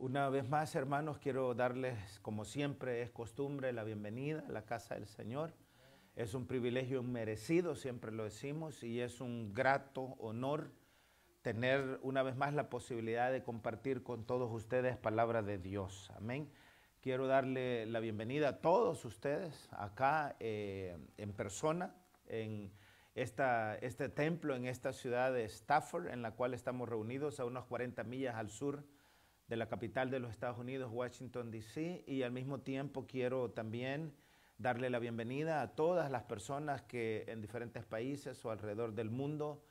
Una vez más, hermanos, quiero darles, como siempre es costumbre, la bienvenida a la casa del Señor. Es un privilegio merecido, siempre lo decimos, y es un grato honor tener una vez más la posibilidad de compartir con todos ustedes palabra de Dios. Amén. Quiero darle la bienvenida a todos ustedes acá en persona, en este templo, en esta ciudad de Stafford, en la cual estamos reunidos a unas 40 millas al sur de la capital de los Estados Unidos, Washington, D.C., y al mismo tiempo quiero también darle la bienvenida a todas las personas que en diferentes países o alrededor del mundo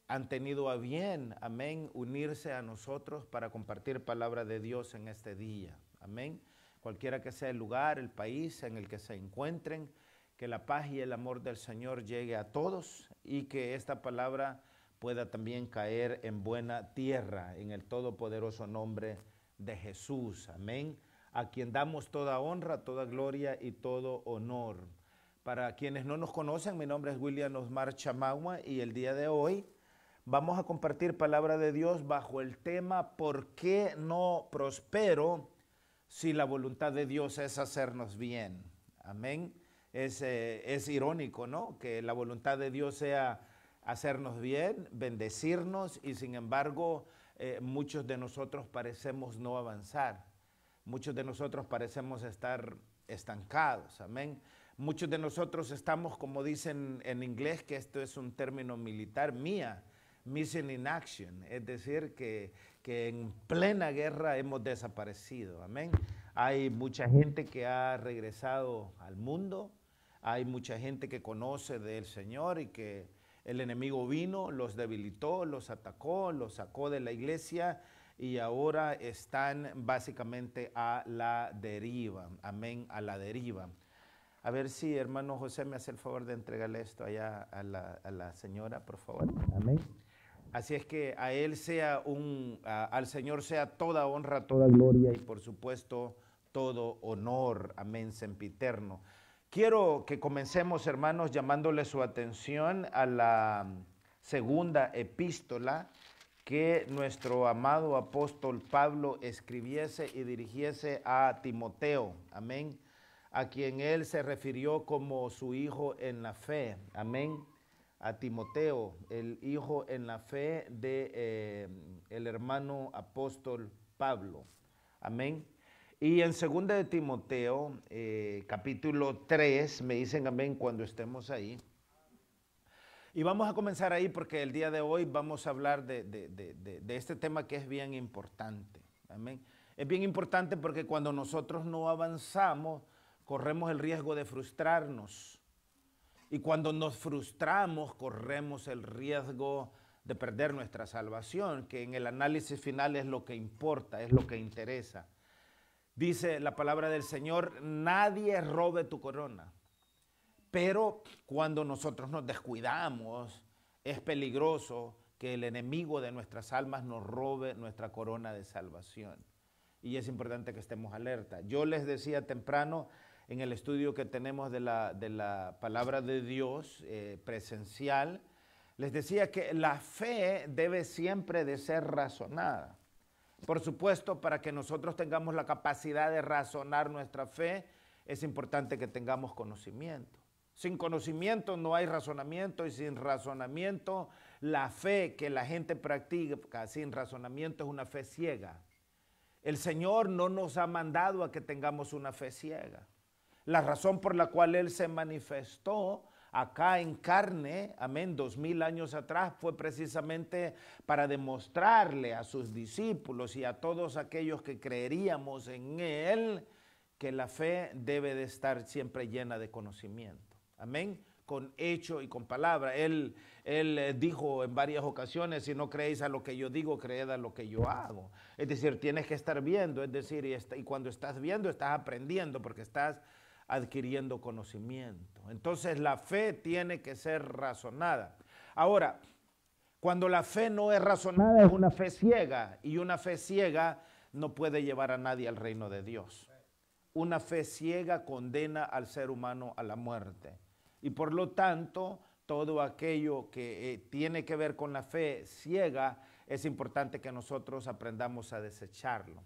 han tenido a bien, amén, unirse a nosotros para compartir palabra de Dios en este día, amén. Cualquiera que sea el lugar, el país en el que se encuentren, que la paz y el amor del Señor llegue a todos y que esta palabra pueda también caer en buena tierra, en el todopoderoso nombre de Jesús, amén, a quien damos toda honra, toda gloria y todo honor. Para quienes no nos conocen, mi nombre es William Osmar Chamagua y el día de hoy vamos a compartir palabra de Dios bajo el tema ¿por qué no prospero si la voluntad de Dios es hacernos bien? Amén. Es irónico, ¿no? Que la voluntad de Dios sea hacernos bien, bendecirnos y sin embargo muchos de nosotros parecemos no avanzar. Muchos de nosotros parecemos estar estancados, amén. Muchos de nosotros estamos, como dicen en inglés, que esto es un término militar, missing in action, es decir, que en plena guerra hemos desaparecido, amén. Hay mucha gente que ha regresado al mundo, hay mucha gente que conoce del Señor y que el enemigo vino, los debilitó, los atacó, los sacó de la iglesia y ahora están básicamente a la deriva, amén, a la deriva. A ver si hermano José me hace el favor de entregarle esto allá a la señora, por favor, amén. Así es que a él sea al Señor sea toda honra, toda gloria y por supuesto todo honor, amén, sempiterno. Quiero que comencemos, hermanos, llamándole su atención a la segunda epístola que nuestro amado apóstol Pablo escribiese y dirigiese a Timoteo, amén, a quien él se refirió como su hijo en la fe, amén, a Timoteo, el hijo en la fe de el hermano apóstol Pablo, amén. Y en 2 de Timoteo, capítulo 3, me dicen amén cuando estemos ahí. Y vamos a comenzar ahí porque el día de hoy vamos a hablar de este tema que es bien importante. Amén. Es bien importante porque cuando nosotros no avanzamos, corremos el riesgo de frustrarnos. Y cuando nos frustramos, corremos el riesgo de perder nuestra salvación, que en el análisis final es lo que importa, es lo que interesa. Dice la palabra del Señor, nadie robe tu corona. Pero cuando nosotros nos descuidamos, es peligroso que el enemigo de nuestras almas nos robe nuestra corona de salvación. Y es importante que estemos alerta. Yo les decía temprano en el estudio que tenemos de la palabra de Dios presencial, les decía que la fe debe siempre de ser razonada. Por supuesto, para que nosotros tengamos la capacidad de razonar nuestra fe, es importante que tengamos conocimiento. Sin conocimiento no hay razonamiento y sin razonamiento la fe que la gente practica sin razonamiento es una fe ciega. El Señor no nos ha mandado a que tengamos una fe ciega. La razón por la cual Él se manifestó acá en carne, amén, 2000 años atrás, fue precisamente para demostrarle a sus discípulos y a todos aquellos que creeríamos en Él, que la fe debe de estar siempre llena de conocimiento, amén, con hecho y con palabra. Él dijo en varias ocasiones, si no creéis a lo que yo digo, creed a lo que yo hago. Es decir, tienes que estar viendo, es decir, y cuando estás viendo, estás aprendiendo porque estás adquiriendo conocimiento. Entonces la fe tiene que ser razonada. Ahora, cuando la fe no es razonada es una fe ciega y una fe ciega no puede llevar a nadie al reino de Dios. Una fe ciega condena al ser humano a la muerte y por lo tanto todo aquello que tiene que ver con la fe ciega es importante que nosotros aprendamos a desecharlo.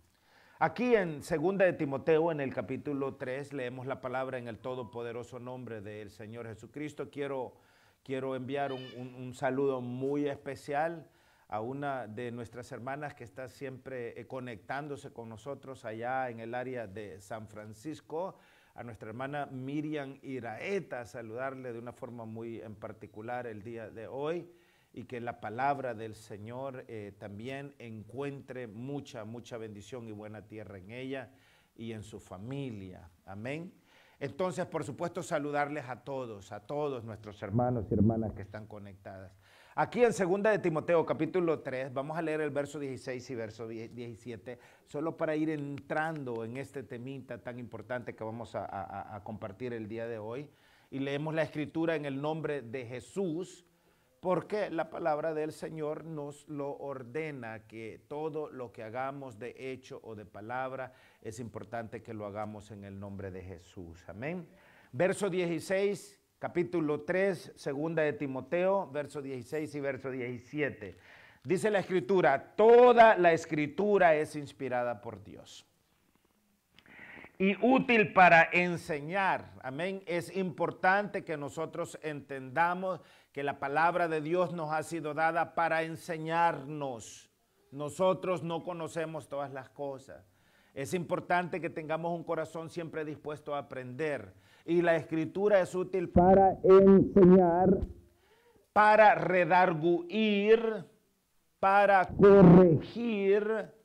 Aquí en 2 de Timoteo, en el capítulo 3, leemos la palabra en el todopoderoso nombre del Señor Jesucristo. Quiero enviar un saludo muy especial a una de nuestras hermanas que está siempre conectándose con nosotros allá en el área de San Francisco, a nuestra hermana Miriam Iraeta, saludarle de una forma muy en particular el día de hoy, y que la palabra del Señor también encuentre mucha bendición y buena tierra en ella y en su familia. Amén. Entonces, por supuesto, saludarles a todos nuestros hermanos y hermanas que están conectadas. Aquí en 2 de Timoteo, capítulo 3, vamos a leer el verso 16 y verso 17, solo para ir entrando en este temita tan importante que vamos a compartir el día de hoy. Y leemos la escritura en el nombre de Jesús, porque la palabra del Señor nos lo ordena, que todo lo que hagamos de hecho o de palabra es importante que lo hagamos en el nombre de Jesús. Amén. Verso 16, capítulo 3, 2 de Timoteo, verso 16 y verso 17. Dice la escritura: toda la escritura es inspirada por Dios y útil para enseñar. Amén. Es importante que nosotros entendamos que la palabra de Dios nos ha sido dada para enseñarnos. Nosotros no conocemos todas las cosas. Es importante que tengamos un corazón siempre dispuesto a aprender. Y la escritura es útil para enseñar, para redarguir, para corregir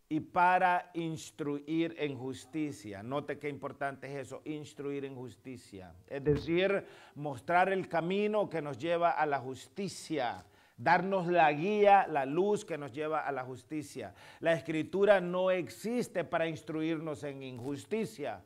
y para instruir en justicia. Note qué importante es eso, instruir en justicia. Es decir, mostrar el camino que nos lleva a la justicia, darnos la guía, la luz que nos lleva a la justicia. La escritura no existe para instruirnos en injusticia.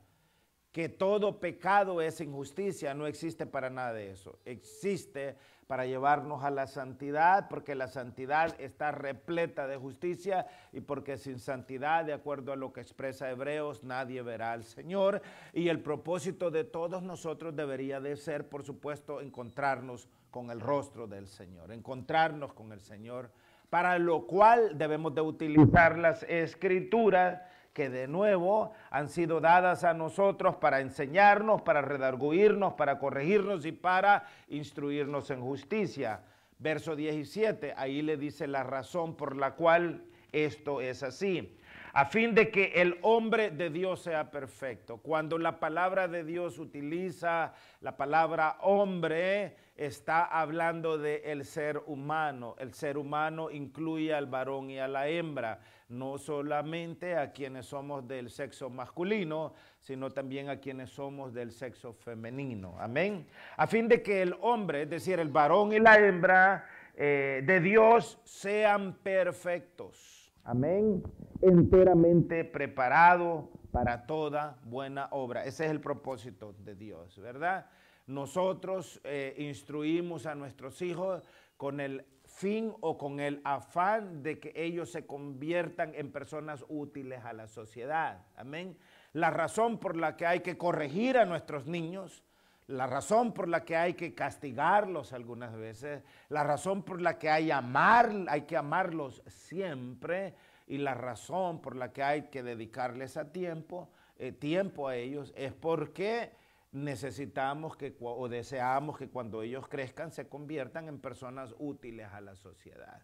Que todo pecado es injusticia, no existe para nada de eso. Existe para llevarnos a la santidad, porque la santidad está repleta de justicia y porque sin santidad, de acuerdo a lo que expresa Hebreos, nadie verá al Señor. Y el propósito de todos nosotros debería de ser, por supuesto, encontrarnos con el rostro del Señor, encontrarnos con el Señor, para lo cual debemos de utilizar las escrituras, que de nuevo han sido dadas a nosotros para enseñarnos, para redarguirnos, para corregirnos y para instruirnos en justicia. Verso 17, ahí le dice la razón por la cual esto es así: a fin de que el hombre de Dios sea perfecto. Cuando la palabra de Dios utiliza la palabra hombre, está hablando del ser humano. El ser humano incluye al varón y a la hembra, no solamente a quienes somos del sexo masculino, sino también a quienes somos del sexo femenino. Amén. A fin de que el hombre, es decir, el varón y la hembra de Dios, sean perfectos. Amén. Enteramente preparado para toda buena obra. Ese es el propósito de Dios, ¿verdad? Nosotros instruimos a nuestros hijos con el fin o con el afán de que ellos se conviertan en personas útiles a la sociedad. Amén. La razón por la que hay que corregir a nuestros niños, la razón por la que hay que castigarlos algunas veces, la razón por la que hay que amarlos siempre, y la razón por la que hay que dedicarles tiempo a ellos, es porque necesitamos o deseamos que cuando ellos crezcan se conviertan en personas útiles a la sociedad.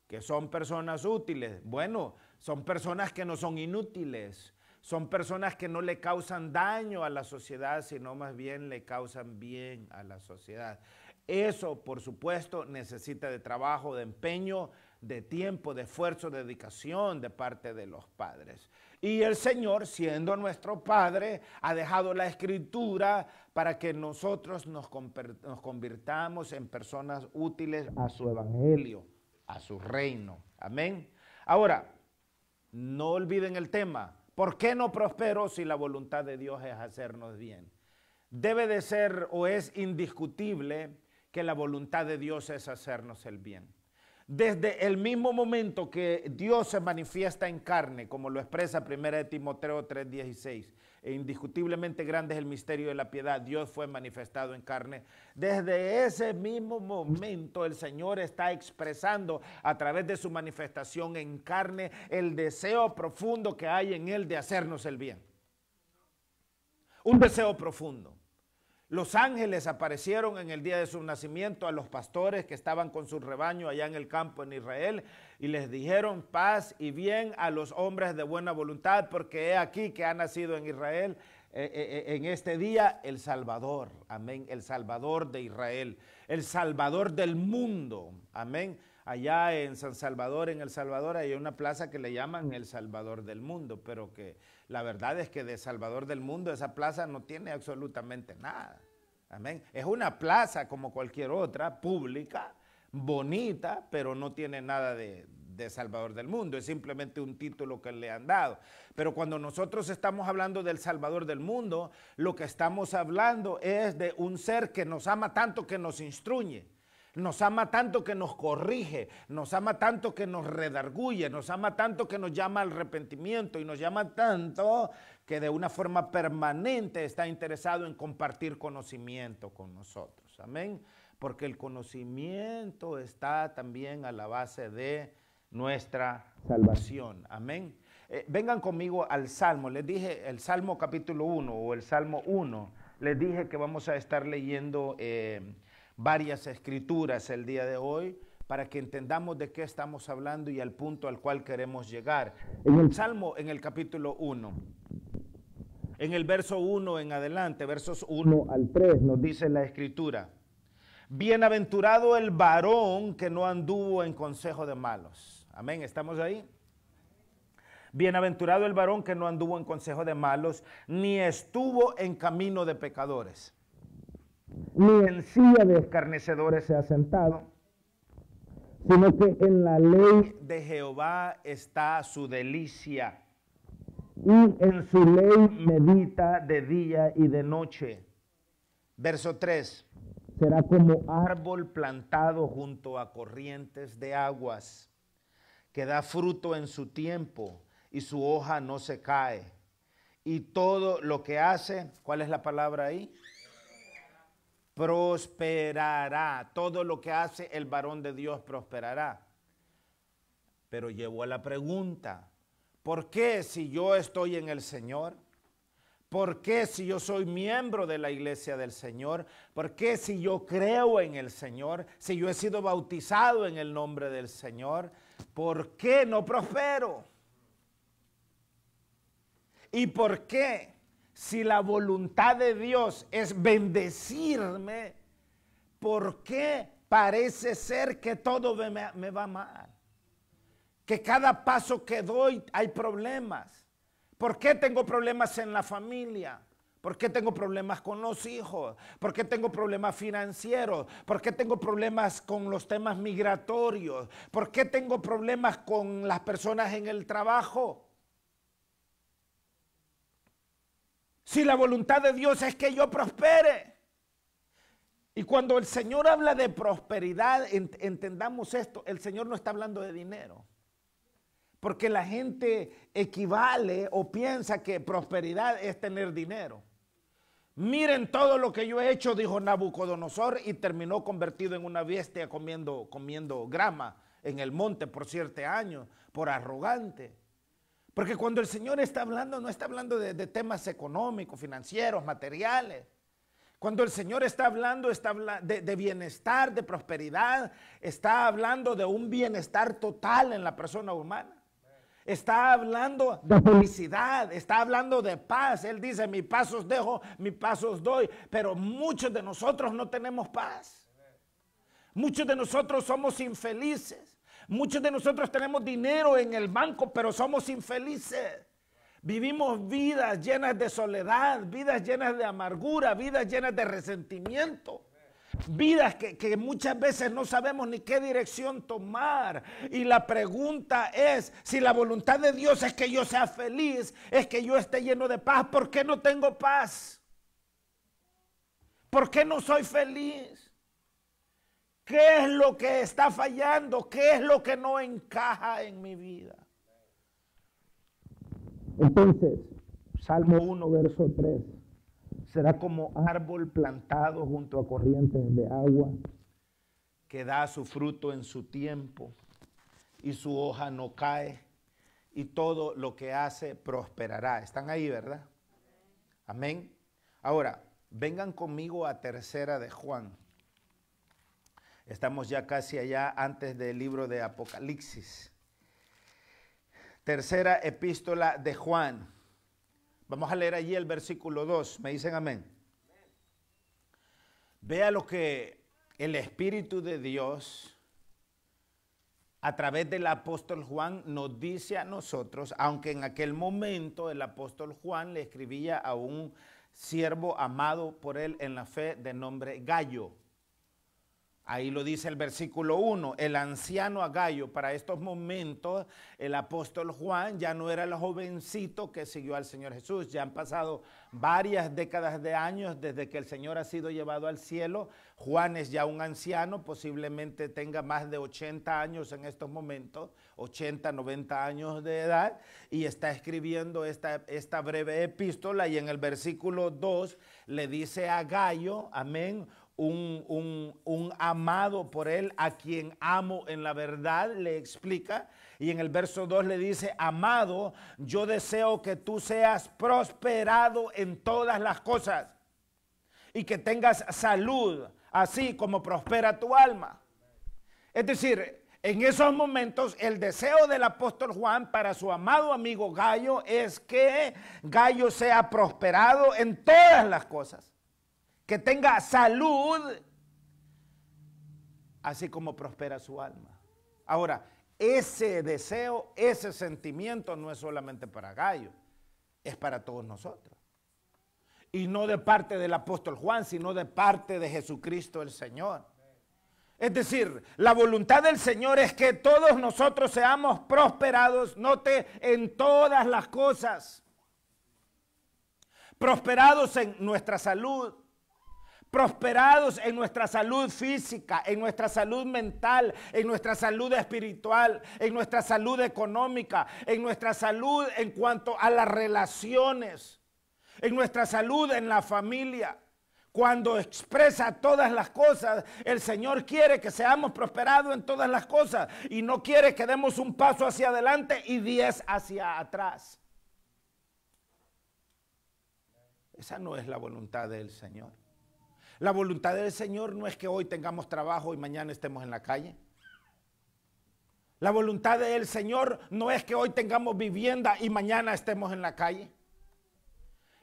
¿Qué son personas útiles? Bueno, son personas que no son inútiles. Son personas que no le causan daño a la sociedad, sino más bien le causan bien a la sociedad. Eso, por supuesto, necesita de trabajo, de empeño, de tiempo, de esfuerzo, de dedicación de parte de los padres. Y el Señor, siendo nuestro Padre, ha dejado la Escritura para que nosotros nos convirtamos en personas útiles a su evangelio, a su reino. Amén. Ahora, no olviden el tema. ¿Por qué no prospero si la voluntad de Dios es hacernos bien? Debe de ser o es indiscutible que la voluntad de Dios es hacernos el bien. Desde el mismo momento que Dios se manifiesta en carne, como lo expresa 1 Timoteo 3:16, e indiscutiblemente grande es el misterio de la piedad, Dios fue manifestado en carne. Desde ese mismo momento el Señor está expresando a través de su manifestación en carne el deseo profundo que hay en Él de hacernos el bien. Un deseo profundo. Los ángeles aparecieron en el día de su nacimiento a los pastores que estaban con su rebaño allá en el campo en Israel y les dijeron paz y bien a los hombres de buena voluntad, porque he aquí que ha nacido en Israel en este día el Salvador, amén, el Salvador de Israel, el Salvador del mundo, amén. Allá en San Salvador, en El Salvador, hay una plaza que le llaman el Salvador del mundo, pero que la verdad es que de Salvador del mundo esa plaza no tiene absolutamente nada. Amén. Es una plaza como cualquier otra, pública, bonita, pero no tiene nada de Salvador del mundo. Es simplemente un título que le han dado. Pero cuando nosotros estamos hablando del Salvador del mundo, lo que estamos hablando es de un ser que nos ama tanto que nos instruye. Nos ama tanto que nos corrige, nos ama tanto que nos redarguye, nos ama tanto que nos llama al arrepentimiento y nos llama tanto que de una forma permanente está interesado en compartir conocimiento con nosotros. Amén. Porque el conocimiento está también a la base de nuestra salvación. Amén. Vengan conmigo al Salmo. Les dije el Salmo capítulo 1 o el Salmo 1. Les dije que vamos a estar leyendo varias escrituras el día de hoy para que entendamos de qué estamos hablando y al punto al cual queremos llegar. En el Salmo, en el capítulo 1, en el verso 1 en adelante, versos 1 al 3, nos dice la escritura: bienaventurado el varón que no anduvo en consejo de malos. Amén, ¿estamos ahí? Bienaventurado el varón que no anduvo en consejo de malos, ni estuvo en camino de pecadores, ni en silla de escarnecedores se ha sentado, sino que en la ley de Jehová está su delicia, y en su ley medita de día y de noche. Verso 3, será como árbol plantado junto a corrientes de aguas, que da fruto en su tiempo, y su hoja no se cae. Y todo lo que hace, ¿cuál es la palabra ahí? Prosperará. Todo lo que hace el varón de Dios prosperará. Pero llevo a la pregunta, ¿por qué si yo estoy en el Señor? ¿Por qué si yo soy miembro de la iglesia del Señor? ¿Por qué si yo creo en el Señor? Si yo he sido bautizado en el nombre del Señor, ¿por qué no prospero? ¿Y por qué? Si la voluntad de Dios es bendecirme, ¿por qué parece ser que todo me va mal? Que cada paso que doy hay problemas. ¿Por qué tengo problemas en la familia? ¿Por qué tengo problemas con los hijos? ¿Por qué tengo problemas financieros? ¿Por qué tengo problemas con los temas migratorios? ¿Por qué tengo problemas con las personas en el trabajo? Si la voluntad de Dios es que yo prospere. Y cuando el Señor habla de prosperidad, entendamos esto, el Señor no está hablando de dinero. Porque la gente equivale o piensa que prosperidad es tener dinero. Miren todo lo que yo he hecho, dijo Nabucodonosor, y terminó convertido en una bestia comiendo grama en el monte por 7 años, por arrogante. Porque cuando el Señor está hablando, no está hablando de temas económicos, financieros, materiales. Cuando el Señor está hablando de bienestar, de prosperidad, está hablando de un bienestar total en la persona humana. Está hablando de felicidad, está hablando de paz. Él dice, mi paz os dejo, mi paz os doy. Pero muchos de nosotros no tenemos paz. Muchos de nosotros somos infelices. Muchos de nosotros tenemos dinero en el banco, pero somos infelices. Vivimos vidas llenas de soledad, vidas llenas de amargura, vidas llenas de resentimiento. Vidas que muchas veces no sabemos ni qué dirección tomar. Y la pregunta es, si la voluntad de Dios es que yo sea feliz, es que yo esté lleno de paz, ¿por qué no tengo paz? ¿Por qué no soy feliz? ¿Qué es lo que está fallando? ¿Qué es lo que no encaja en mi vida? Entonces, Salmo 1, verso 3. Será como árbol plantado junto a corrientes de agua, que da su fruto en su tiempo, y su hoja no cae, y todo lo que hace prosperará. ¿Están ahí, verdad? Amén. Ahora, vengan conmigo a Tercera de Juan. Estamos ya casi allá antes del libro de Apocalipsis. Tercera epístola de Juan. Vamos a leer allí el versículo 2. ¿Me dicen amén? Vea lo que el Espíritu de Dios, a través del apóstol Juan, nos dice a nosotros, aunque en aquel momento el apóstol Juan le escribía a un siervo amado por él en la fe de nombre Gayo. Ahí lo dice el versículo 1, el anciano Gayo. Para estos momentos el apóstol Juan ya no era el jovencito que siguió al Señor Jesús. Ya han pasado varias décadas de años desde que el Señor ha sido llevado al cielo. Juan es ya un anciano, posiblemente tenga más de 80 años en estos momentos, 80, 90 años de edad, y está escribiendo esta breve epístola, y en el versículo 2 le dice a Gayo, amén, un amado por él, a quien amo en la verdad, le explica. Y en el verso 2 le dice, amado, yo deseo que tú seas prosperado en todas las cosas y que tengas salud, así como prospera tu alma. Es decir, en esos momentos el deseo del apóstol Juan para su amado amigo Gayo es que Gayo sea prosperado en todas las cosas, que tenga salud, así como prospera su alma. Ahora, ese deseo, ese sentimiento no es solamente para Gayo, es para todos nosotros. Y no de parte del apóstol Juan, sino de parte de Jesucristo el Señor. Es decir, la voluntad del Señor es que todos nosotros seamos prosperados, note, en todas las cosas. Prosperados en nuestra salud, prosperados en nuestra salud física, en nuestra salud mental, en nuestra salud espiritual, en nuestra salud económica, en nuestra salud en cuanto a las relaciones, en nuestra salud en la familia. Cuando expresa todas las cosas, el Señor quiere que seamos prosperados en todas las cosas y no quiere que demos un paso hacia adelante y 10 hacia atrás. Esa no es la voluntad del Señor. La voluntad del Señor no es que hoy tengamos trabajo y mañana estemos en la calle. La voluntad del Señor no es que hoy tengamos vivienda y mañana estemos en la calle.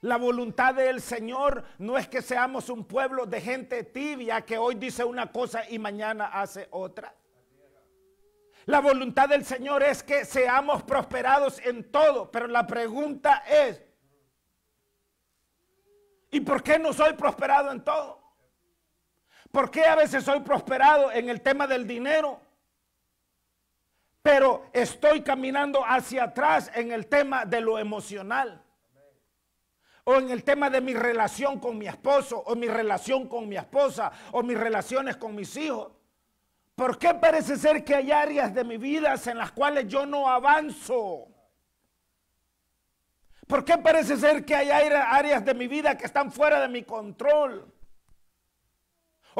La voluntad del Señor no es que seamos un pueblo de gente tibia que hoy dice una cosa y mañana hace otra. La voluntad del Señor es que seamos prosperados en todo, pero la pregunta es, ¿y por qué no soy prosperado en todo? ¿Por qué a veces soy prosperado en el tema del dinero, pero estoy caminando hacia atrás en el tema de lo emocional? O en el tema de mi relación con mi esposo, o mi relación con mi esposa, o mis relaciones con mis hijos. ¿Por qué parece ser que hay áreas de mi vida en las cuales yo no avanzo? ¿Por qué parece ser que hay áreas de mi vida que están fuera de mi control?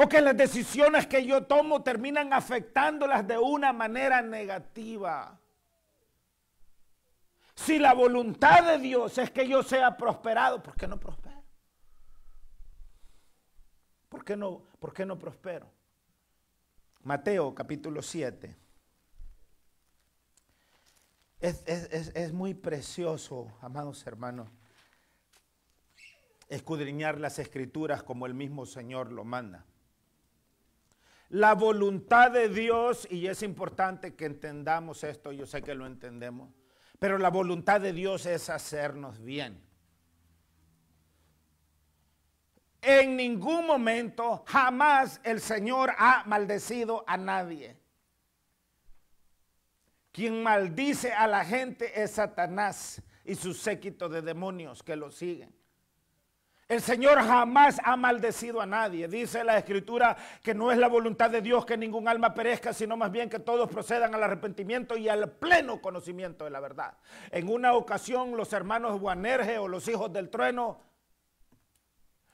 O que las decisiones que yo tomo terminan afectándolas de una manera negativa. Si la voluntad de Dios es que yo sea prosperado, ¿por qué no prospero? ¿Por qué no prospero? Mateo capítulo 7. Es muy precioso, amados hermanos, escudriñar las escrituras como el mismo Señor lo manda. La voluntad de Dios, y es importante que entendamos esto, yo sé que lo entendemos, pero la voluntad de Dios es hacernos bien. En ningún momento, jamás el Señor ha maldecido a nadie. Quien maldice a la gente es Satanás y su séquito de demonios que lo siguen. El Señor jamás ha maldecido a nadie. Dice la Escritura que no es la voluntad de Dios que ningún alma perezca, sino más bien que todos procedan al arrepentimiento y al pleno conocimiento de la verdad. En una ocasión los hermanos Boanerges o los hijos del trueno,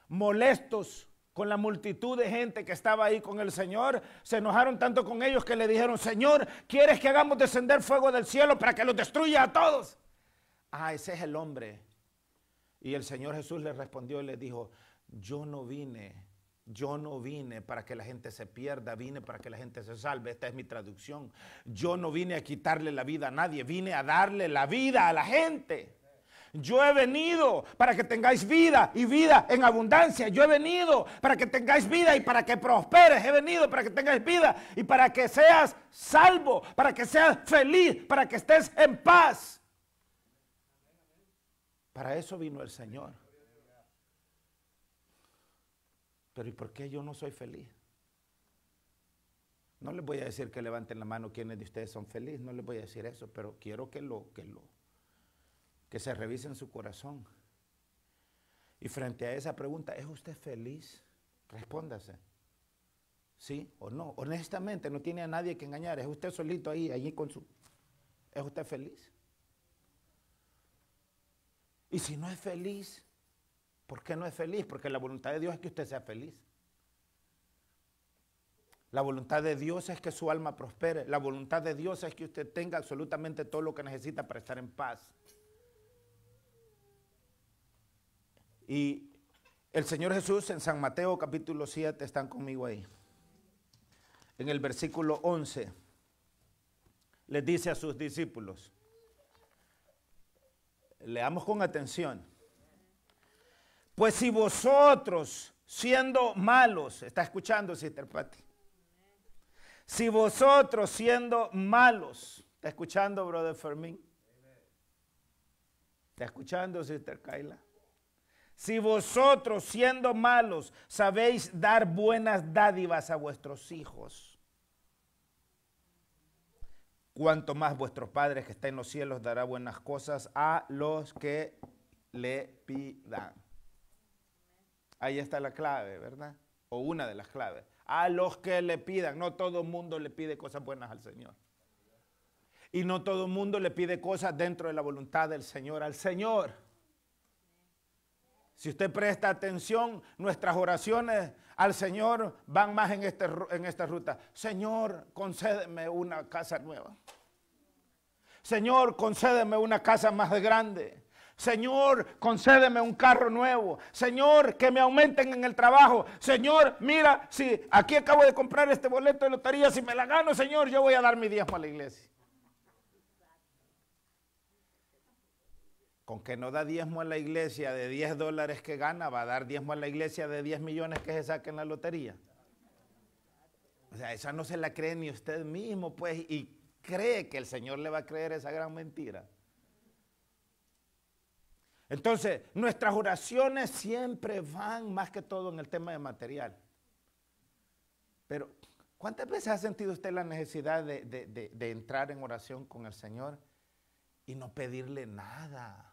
molestos con la multitud de gente que estaba ahí con el Señor, se enojaron tanto con ellos que le dijeron: Señor, ¿quieres que hagamos descender fuego del cielo para que los destruya a todos? Ah, ese es el hombre. Y el Señor Jesús le respondió y le dijo: yo no vine para que la gente se pierda, vine para que la gente se salve. Esta es mi traducción. Yo no vine a quitarle la vida a nadie, vine a darle la vida a la gente. Yo he venido para que tengáis vida y vida en abundancia. Yo he venido para que tengáis vida y para que prosperes. He venido para que tengáis vida y para que seas salvo, para que seas feliz, para que estés en paz. Para eso vino el Señor. Pero ¿y por qué yo no soy feliz? No les voy a decir que levanten la mano quienes de ustedes son felices, no les voy a decir eso, pero quiero que se revisen su corazón. Y frente a esa pregunta, ¿es usted feliz? Respóndase. ¿Sí o no? Honestamente, no tiene a nadie que engañar, es usted solito allí con su... ¿Es usted feliz? Y si no es feliz, ¿por qué no es feliz? Porque la voluntad de Dios es que usted sea feliz. La voluntad de Dios es que su alma prospere. La voluntad de Dios es que usted tenga absolutamente todo lo que necesita para estar en paz. Y el Señor Jesús en San Mateo capítulo 7, están conmigo ahí, en el versículo 11, les dice a sus discípulos, leamos con atención: pues si vosotros siendo malos, ¿está escuchando, Sister Patti? Si vosotros siendo malos, ¿está escuchando, Brother Fermín? ¿Está escuchando, Sister Kayla? Si vosotros siendo malos sabéis dar buenas dádivas a vuestros hijos, cuánto más vuestro Padre que está en los cielos dará buenas cosas a los que le pidan. Ahí está la clave, ¿verdad? O una de las claves. A los que le pidan. No todo el mundo le pide cosas buenas al Señor. Y no todo el mundo le pide cosas dentro de la voluntad del Señor al Señor. Si usted presta atención, nuestras oraciones al Señor van más en esta ruta. Señor, concédeme una casa nueva. Señor, concédeme una casa más grande. Señor, concédeme un carro nuevo. Señor, que me aumenten en el trabajo. Señor, mira, si aquí acabo de comprar este boleto de lotería, si me la gano, Señor, yo voy a dar mi diezmo a la iglesia. Con que no da diezmo a la iglesia de $10 que gana, va a dar diezmo a la iglesia de 10 millones que se saque en la lotería. O sea, esa no se la cree ni usted mismo, pues, y cree que el Señor le va a creer esa gran mentira. Entonces, nuestras oraciones siempre van más que todo en el tema de material. Pero, ¿cuántas veces ha sentido usted la necesidad de entrar en oración con el Señor y no pedirle nada?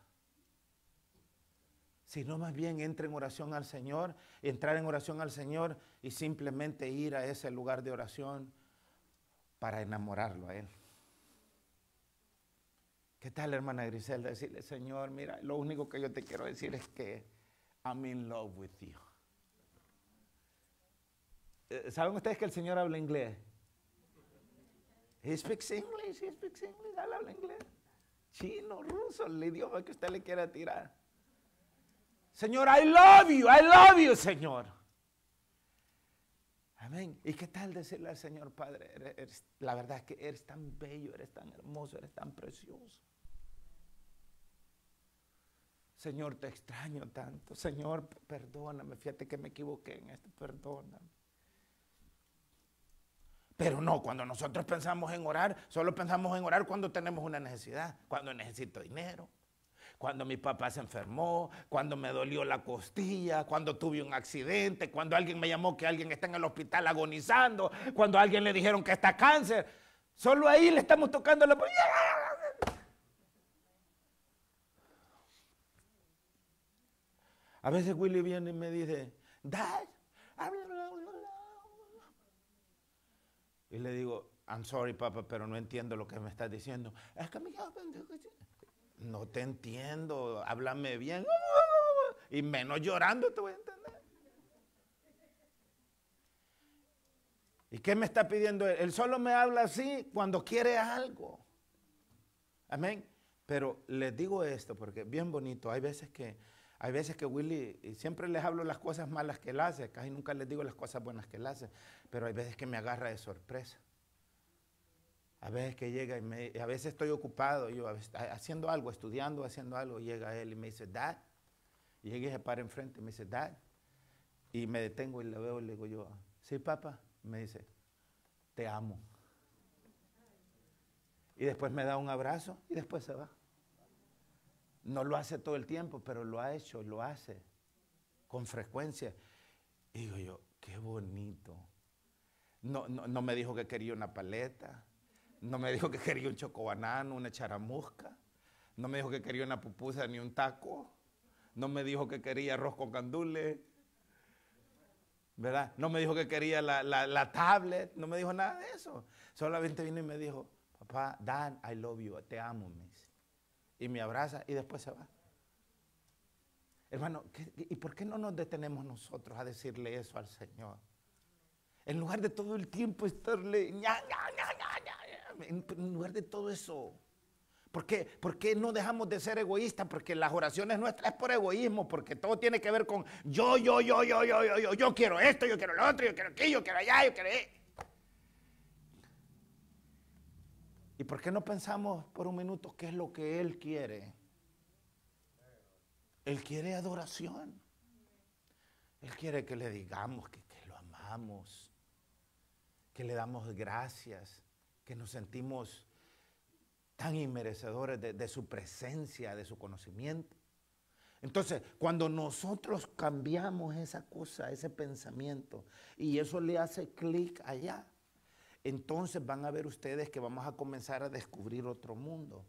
Sino más bien entre en oración al Señor, entrar en oración al Señor y simplemente ir a ese lugar de oración para enamorarlo a Él. ¿Qué tal, hermana Griselda? Decirle: Señor, mira, lo único que yo te quiero decir es que I'm in love with you. ¿Saben ustedes que el Señor habla inglés? He speaks English, Él habla inglés. Chino, ruso, el idioma que usted le quiera tirar. Señor, I love you, Señor. Amén. ¿Y qué tal decirle al Señor: Padre, la verdad es que eres tan bello, eres tan hermoso, eres tan precioso? Señor, te extraño tanto. Señor, perdóname, fíjate que me equivoqué en esto, perdóname. Pero no, cuando nosotros pensamos en orar, solo pensamos en orar cuando tenemos una necesidad, cuando necesito dinero, cuando mi papá se enfermó, cuando me dolió la costilla, cuando tuve un accidente, cuando alguien me llamó que alguien está en el hospital agonizando, cuando a alguien le dijeron que está cáncer. Solo ahí le estamos tocando la... A veces Willy viene y me dice, Dad, y le digo, I'm sorry, papá, pero no entiendo lo que me estás diciendo. Es que no te entiendo, háblame bien. Y menos llorando te voy a entender. ¿Y qué me está pidiendo él? Él solo me habla así cuando quiere algo. Amén. Pero les digo esto porque es bien bonito. Hay veces que Willy, y siempre les hablo las cosas malas que él hace, casi nunca les digo las cosas buenas que él hace, pero hay veces que me agarra de sorpresa. A veces que llega y a veces estoy ocupado, yo haciendo algo, estudiando, haciendo algo, llega él y me dice, Dad. Y llega y se para enfrente y me dice, Dad. Y me detengo y le veo y le digo yo, sí, papá. Me dice, te amo. Y después me da un abrazo y después se va. No lo hace todo el tiempo, pero lo ha hecho, lo hace con frecuencia. Y digo yo, qué bonito. No me dijo que quería una paleta, no me dijo que quería un chocobanano, una charamusca, no me dijo que quería una pupusa ni un taco, no me dijo que quería arroz con gandules, ¿verdad? No me dijo que quería la tablet, no me dijo nada de eso. Solamente vino y me dijo, papá, Dad, I love you, te amo, me dice. Y me abraza y después se va. Hermano, ¿y por qué no nos detenemos nosotros a decirle eso al Señor? En lugar de todo el tiempo estarle, en lugar de todo eso. ¿Por qué no dejamos de ser egoístas? Porque las oraciones nuestras es por egoísmo, porque todo tiene que ver con yo quiero esto, yo quiero lo otro, yo quiero aquí, yo quiero allá, yo quiero ahí. ¿Y por qué no pensamos por un minuto qué es lo que Él quiere? Él quiere adoración. Él quiere que le digamos que lo amamos, que le damos gracias, que nos sentimos tan inmerecedores de su presencia, de su conocimiento. Entonces, cuando nosotros cambiamos esa cosa, ese pensamiento, y eso le hace clic allá, entonces van a ver ustedes que vamos a comenzar a descubrir otro mundo,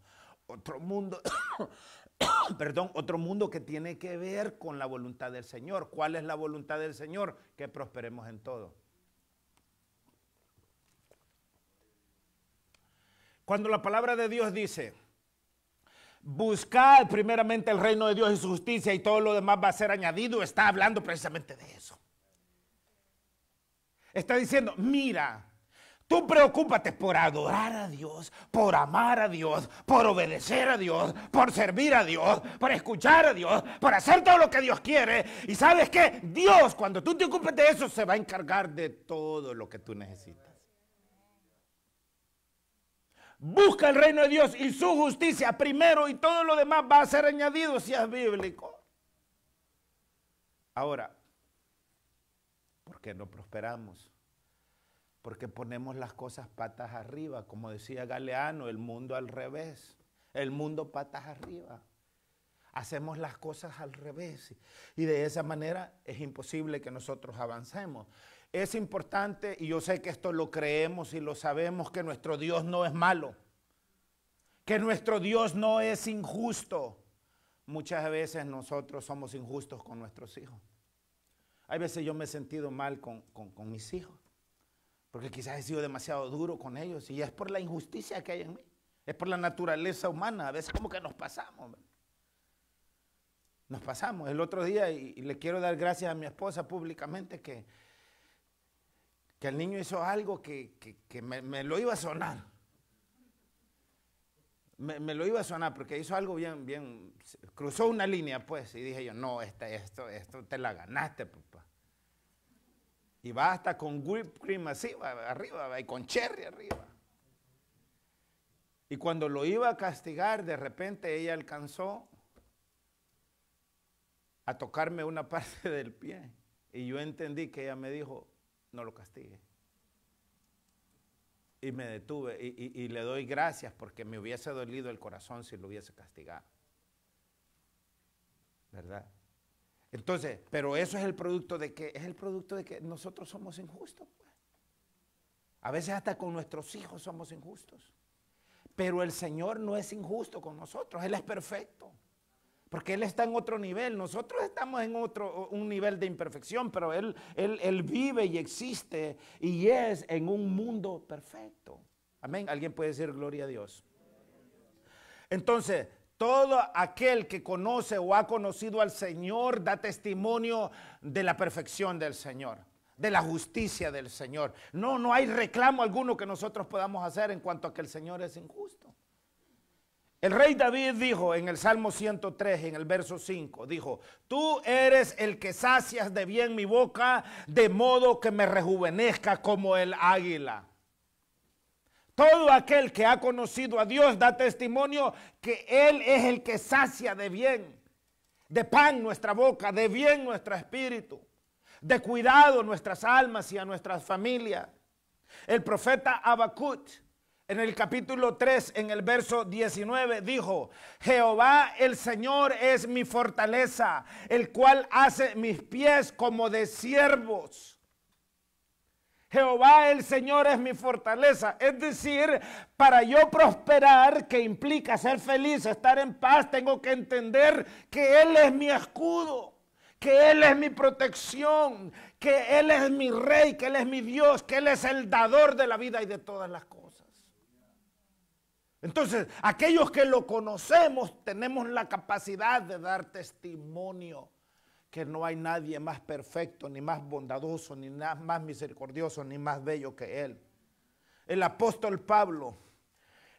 perdón, otro mundo que tiene que ver con la voluntad del Señor. ¿Cuál es la voluntad del Señor? Que prosperemos en todo. Cuando la palabra de Dios dice, buscad primeramente el reino de Dios y su justicia y todo lo demás va a ser añadido, está hablando precisamente de eso. Está diciendo, mira, tú preocúpate por adorar a Dios, por amar a Dios, por obedecer a Dios, por servir a Dios, por escuchar a Dios, por hacer todo lo que Dios quiere. Y ¿sabes qué? Dios, cuando tú te ocupes de eso, se va a encargar de todo lo que tú necesitas. Busca el reino de Dios y su justicia primero y todo lo demás va a ser añadido si es bíblico. Ahora, ¿por qué no prosperamos? Porque ponemos las cosas patas arriba, como decía Galeano, el mundo al revés, el mundo patas arriba. Hacemos las cosas al revés y de esa manera es imposible que nosotros avancemos. Es importante, y yo sé que esto lo creemos y lo sabemos, que nuestro Dios no es malo, que nuestro Dios no es injusto. Muchas veces nosotros somos injustos con nuestros hijos. Hay veces yo me he sentido mal con mis hijos, porque quizás he sido demasiado duro con ellos y es por la injusticia que hay en mí, es por la naturaleza humana. A veces como que nos pasamos. Nos pasamos. El otro día, y le quiero dar gracias a mi esposa públicamente, que el niño hizo algo que me lo iba a sonar. Me lo iba a sonar porque hizo algo bien, cruzó una línea pues, y dije yo, no, esto te la ganaste, papá. Y va hasta con whipped cream así, arriba, y con cherry arriba. Y cuando lo iba a castigar, de repente ella alcanzó a tocarme una parte del pie. Y yo entendí que ella me dijo, no lo castigue. Y me detuve y le doy gracias porque me hubiese dolido el corazón si lo hubiese castigado. ¿Verdad? Entonces, pero eso es el producto de que, nosotros somos injustos. Pues. A veces hasta con nuestros hijos somos injustos. Pero el Señor no es injusto con nosotros, Él es perfecto. Porque Él está en otro nivel. Nosotros estamos en un nivel de imperfección, pero Él vive y existe y es en un mundo perfecto. Amén. ¿Alguien puede decir gloria a Dios? Entonces, todo aquel que conoce o ha conocido al Señor da testimonio de la perfección del Señor, de la justicia del Señor. No hay reclamo alguno que nosotros podamos hacer en cuanto a que el Señor es injusto. El rey David dijo en el Salmo 103, en el verso 5, dijo: tú eres el que sacias de bien mi boca, de modo que me rejuvenezca como el águila. Todo aquel que ha conocido a Dios da testimonio que Él es el que sacia de bien, de pan nuestra boca, de bien nuestro espíritu, de cuidado nuestras almas y a nuestras familias. El profeta Habacuc, en el capítulo 3, en el verso 19, dijo: Jehová el Señor es mi fortaleza, el cual hace mis pies como de siervos. Jehová el Señor es mi fortaleza. Es decir, para yo prosperar, que implica ser feliz, estar en paz, tengo que entender que Él es mi escudo, que Él es mi protección, que Él es mi rey, que Él es mi Dios, que Él es el dador de la vida y de todas las cosas. Entonces, aquellos que lo conocemos tenemos la capacidad de dar testimonio que no hay nadie más perfecto, ni más bondadoso, ni más misericordioso, ni más bello que Él. El apóstol Pablo,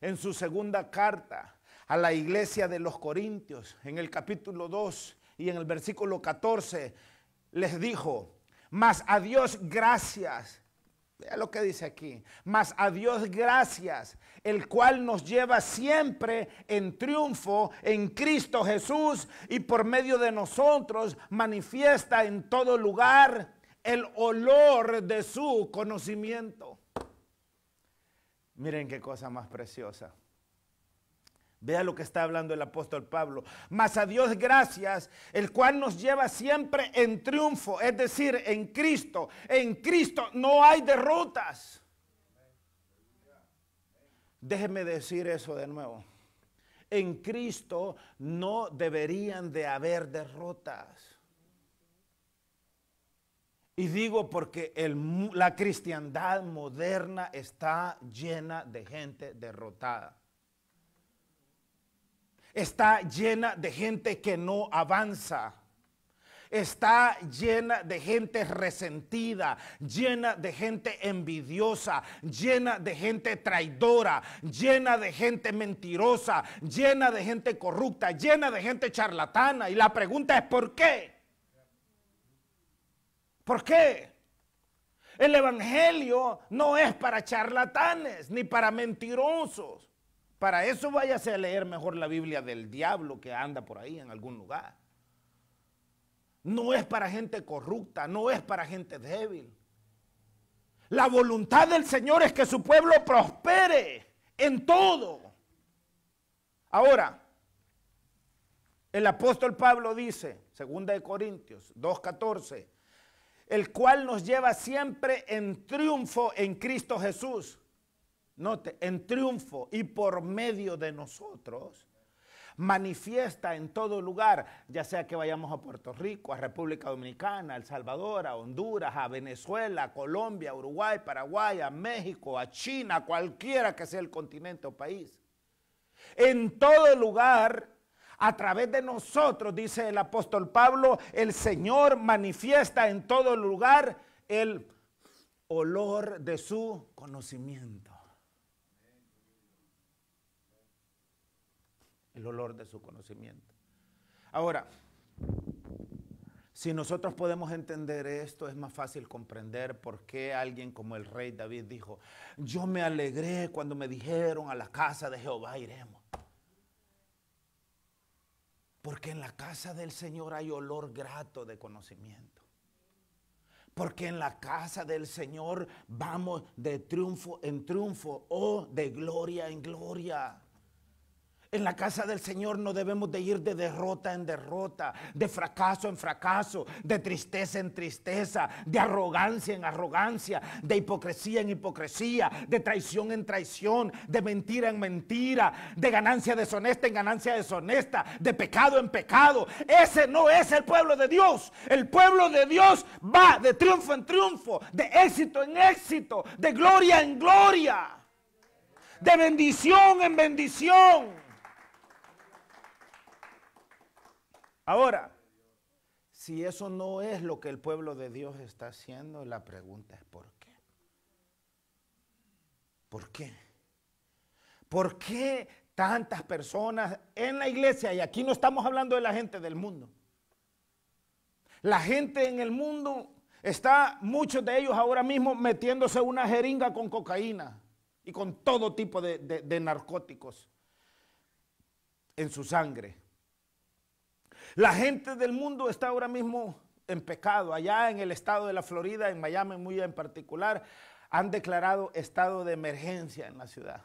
en su segunda carta a la iglesia de los Corintios, en el capítulo 2 y en el versículo 14, les dijo: mas a Dios gracias. Vea lo que dice aquí: mas a Dios gracias, el cual nos lleva siempre en triunfo en Cristo Jesús, y por medio de nosotros manifiesta en todo lugar el olor de su conocimiento. Miren qué cosa más preciosa. Vea lo que está hablando el apóstol Pablo. Mas a Dios gracias, el cual nos lleva siempre en triunfo, es decir, en Cristo. En Cristo no hay derrotas. Déjeme decir eso de nuevo. En Cristo no deberían de haber derrotas. Y digo porque la cristiandad moderna está llena de gente derrotada. Está llena de gente que no avanza. Está llena de gente resentida, llena de gente envidiosa, llena de gente traidora, llena de gente mentirosa, llena de gente corrupta, llena de gente charlatana. Y la pregunta es: ¿por qué? ¿Por qué? El evangelio no es para charlatanes ni para mentirosos. Para eso váyase a leer mejor la Biblia del diablo que anda por ahí en algún lugar. No es para gente corrupta, no es para gente débil. La voluntad del Señor es que su pueblo prospere en todo. Ahora, el apóstol Pablo dice, 2 Corintios 2:14, el cual nos lleva siempre en triunfo en Cristo Jesús. Note, en triunfo, y por medio de nosotros manifiesta en todo lugar, ya sea que vayamos a Puerto Rico, a República Dominicana, a El Salvador, a Honduras, a Venezuela, a Colombia, a Uruguay, Paraguay, a México, a China, cualquiera que sea el continente o país. En todo lugar, a través de nosotros, dice el apóstol Pablo, el Señor manifiesta en todo lugar el olor de su conocimiento. El olor de su conocimiento. Ahora, si nosotros podemos entender esto, es más fácil comprender por qué alguien como el rey David dijo: yo me alegré cuando me dijeron, a la casa de Jehová iremos. Porque en la casa del Señor hay olor grato de conocimiento. Porque en la casa del Señor vamos de triunfo en triunfo o de gloria en gloria. En la casa del Señor no debemos de ir de derrota en derrota, de fracaso en fracaso, de tristeza en tristeza, de arrogancia en arrogancia, de hipocresía en hipocresía, de traición en traición, de mentira en mentira, de ganancia deshonesta en ganancia deshonesta, de pecado en pecado. Ese no es el pueblo de Dios. El pueblo de Dios va de triunfo en triunfo, de éxito en éxito, de gloria en gloria, de bendición en bendición. Ahora, si eso no es lo que el pueblo de Dios está haciendo, la pregunta es ¿por qué? ¿Por qué? ¿Por qué tantas personas en la iglesia? Y aquí no estamos hablando de la gente del mundo. La gente en el mundo está, muchos de ellos ahora mismo metiéndose una jeringa con cocaína y con todo tipo de narcóticos en su sangre. La gente del mundo está ahora mismo en pecado. Allá en el estado de la Florida, en Miami muy en particular, han declarado estado de emergencia en la ciudad.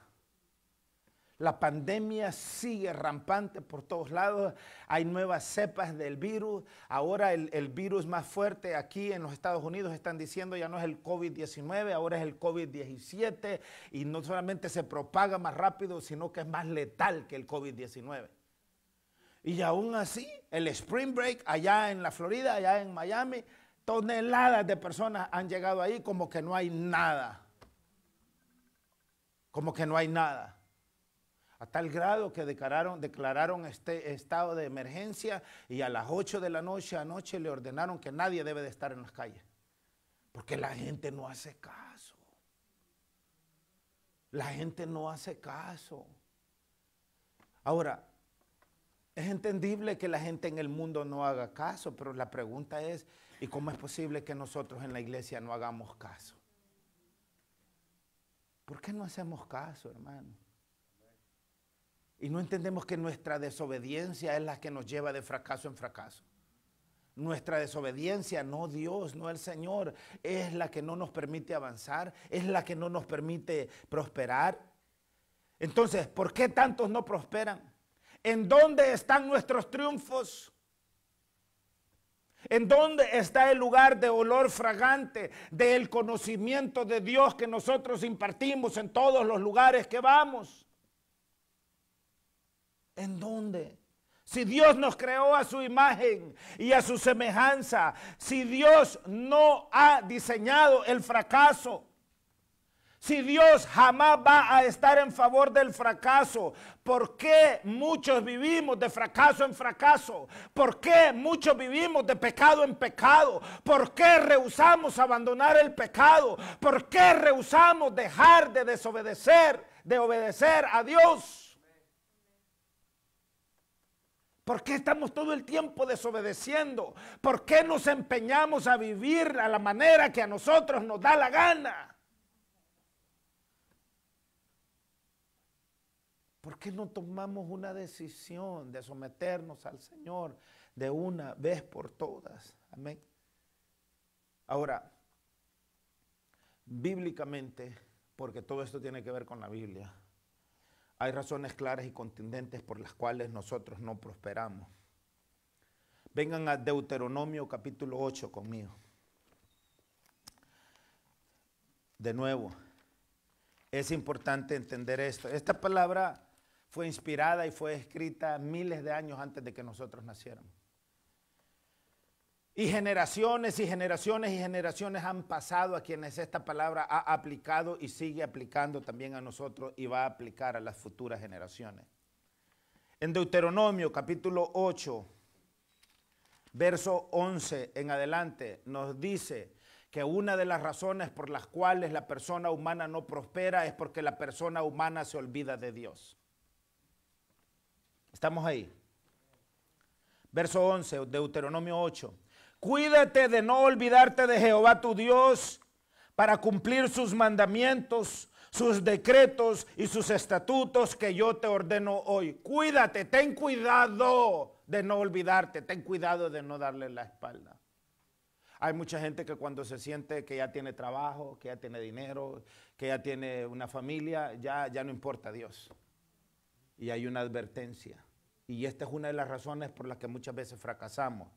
La pandemia sigue rampante por todos lados. Hay nuevas cepas del virus. Ahora el virus más fuerte aquí en los Estados Unidos están diciendo ya no es el COVID-19, ahora es el COVID-17. Y no solamente se propaga más rápido, sino que es más letal que el COVID-19. Y aún así, el Spring Break allá en la Florida, allá en Miami, toneladas de personas han llegado ahí como que no hay nada. Como que no hay nada. A tal grado que declararon este estado de emergencia y a las 8 de la noche anoche le ordenaron que nadie debe de estar en las calles. Porque la gente no hace caso. La gente no hace caso. Ahora, es entendible que la gente en el mundo no haga caso, pero la pregunta es, ¿y cómo es posible que nosotros en la iglesia no hagamos caso? ¿Por qué no hacemos caso, hermano? Y no entendemos que nuestra desobediencia es la que nos lleva de fracaso en fracaso. Nuestra desobediencia, no Dios, no el Señor, es la que no nos permite avanzar, es la que no nos permite prosperar. Entonces, ¿por qué tantos no prosperan? ¿En dónde están nuestros triunfos? ¿En dónde está el lugar de olor fragante del conocimiento de Dios que nosotros impartimos en todos los lugares que vamos? ¿En dónde? Si Dios nos creó a su imagen y a su semejanza, si Dios no ha diseñado el fracaso, si Dios jamás va a estar en favor del fracaso, ¿por qué muchos vivimos de fracaso en fracaso? ¿Por qué muchos vivimos de pecado en pecado? ¿Por qué rehusamos abandonar el pecado? ¿Por qué rehusamos dejar de obedecer a Dios? ¿Por qué estamos todo el tiempo desobedeciendo? ¿Por qué nos empeñamos a vivir a la manera que a nosotros nos da la gana? ¿Por qué no tomamos una decisión de someternos al Señor de una vez por todas? Amén. Ahora, bíblicamente, porque todo esto tiene que ver con la Biblia, hay razones claras y contundentes por las cuales nosotros no prosperamos. Vengan a Deuteronomio capítulo 8 conmigo. De nuevo, es importante entender esto. Esta palabra fue inspirada y fue escrita miles de años antes de que nosotros naciéramos. Y generaciones y generaciones y generaciones han pasado a quienes esta palabra ha aplicado y sigue aplicando también a nosotros y va a aplicar a las futuras generaciones. En Deuteronomio capítulo 8, verso 11 en adelante, nos dice que una de las razones por las cuales la persona humana no prospera es porque la persona humana se olvida de Dios. ¿Estamos ahí? Verso 11, Deuteronomio 8. Cuídate de no olvidarte de Jehová tu Dios para cumplir sus mandamientos, sus decretos y sus estatutos que yo te ordeno hoy. Cuídate, ten cuidado de no olvidarte, ten cuidado de no darle la espalda. Hay mucha gente que cuando se siente que ya tiene trabajo, que ya tiene dinero, que ya tiene una familia, ya no importa Dios. y hay una advertencia. Y esta es una de las razones por las que muchas veces fracasamos.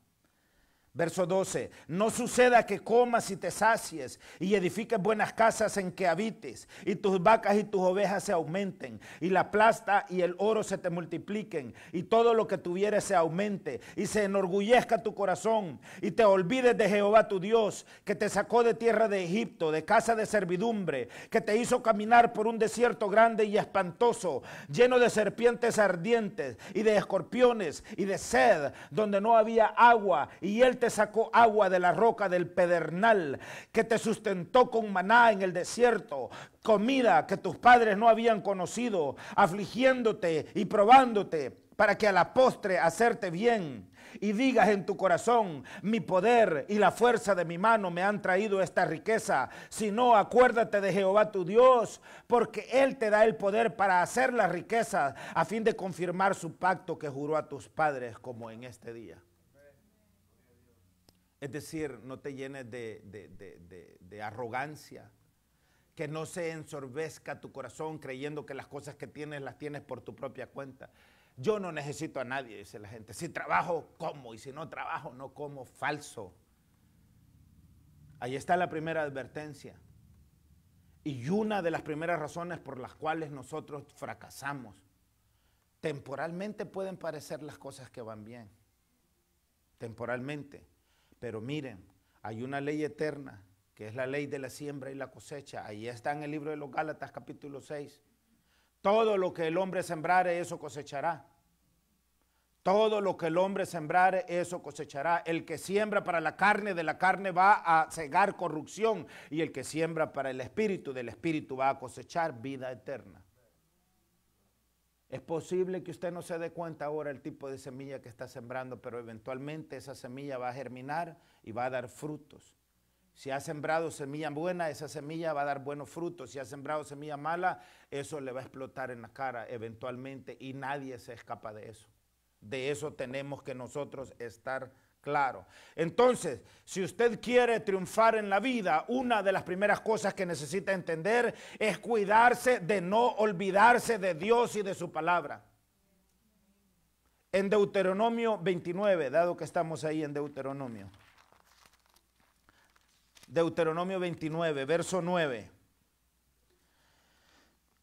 Verso 12, no suceda que comas y te sacies y edifiques buenas casas en que habites y tus vacas y tus ovejas se aumenten y la plata y el oro se te multipliquen y todo lo que tuvieres se aumente y se enorgullezca tu corazón y te olvides de Jehová tu Dios que te sacó de tierra de Egipto, de casa de servidumbre, que te hizo caminar por un desierto grande y espantoso, lleno de serpientes ardientes y de escorpiones y de sed, donde no había agua, y él te sacó agua de la roca del pedernal, que te sustentó con maná en el desierto, comida que tus padres no habían conocido, afligiéndote y probándote, para que a la postre hacerte bien. Y digas en tu corazón, mi poder y la fuerza de mi mano me han traído esta riqueza. Si no, acuérdate de Jehová tu Dios, porque Él te da el poder para hacer las riquezas, a fin de confirmar su pacto que juró a tus padres, como en este día. Es decir, no te llenes de arrogancia, que no se ensorbezca tu corazón creyendo que las cosas que tienes las tienes por tu propia cuenta. Yo no necesito a nadie, dice la gente. Si trabajo, como, y si no trabajo, no como. Falso. Ahí está la primera advertencia. Y una de las primeras razones por las cuales nosotros fracasamos. Temporalmente pueden parecer las cosas que van bien. Temporalmente. Pero miren, hay una ley eterna, que es la ley de la siembra y la cosecha. Ahí está en el libro de los Gálatas, capítulo 6. Todo lo que el hombre sembrare, eso cosechará. Todo lo que el hombre sembrare, eso cosechará. El que siembra para la carne, de la carne va a cegar corrupción. Y el que siembra para el espíritu, del espíritu va a cosechar vida eterna. Es posible que usted no se dé cuenta ahora el tipo de semilla que está sembrando, pero eventualmente esa semilla va a germinar y va a dar frutos. Si ha sembrado semilla buena, esa semilla va a dar buenos frutos. Si ha sembrado semilla mala, eso le va a explotar en la cara eventualmente y nadie se escapa de eso. De eso tenemos que nosotros estar claros. Entonces, si usted quiere triunfar en la vida, una de las primeras cosas que necesita entender es cuidarse de no olvidarse de Dios y de su palabra. En Deuteronomio 29, dado que estamos ahí en Deuteronomio. Deuteronomio 29, verso 9.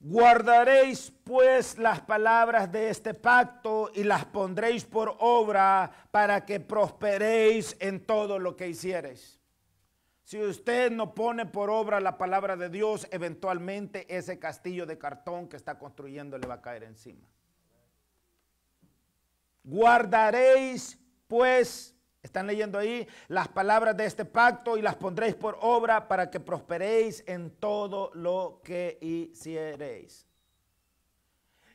Guardaréis pues las palabras de este pacto y las pondréis por obra para que prosperéis en todo lo que hiciereis. Si usted no pone por obra la palabra de Dios, eventualmente ese castillo de cartón que está construyendo le va a caer encima. Guardaréis pues, están leyendo ahí, las palabras de este pacto y las pondréis por obra para que prosperéis en todo lo que hiciereis.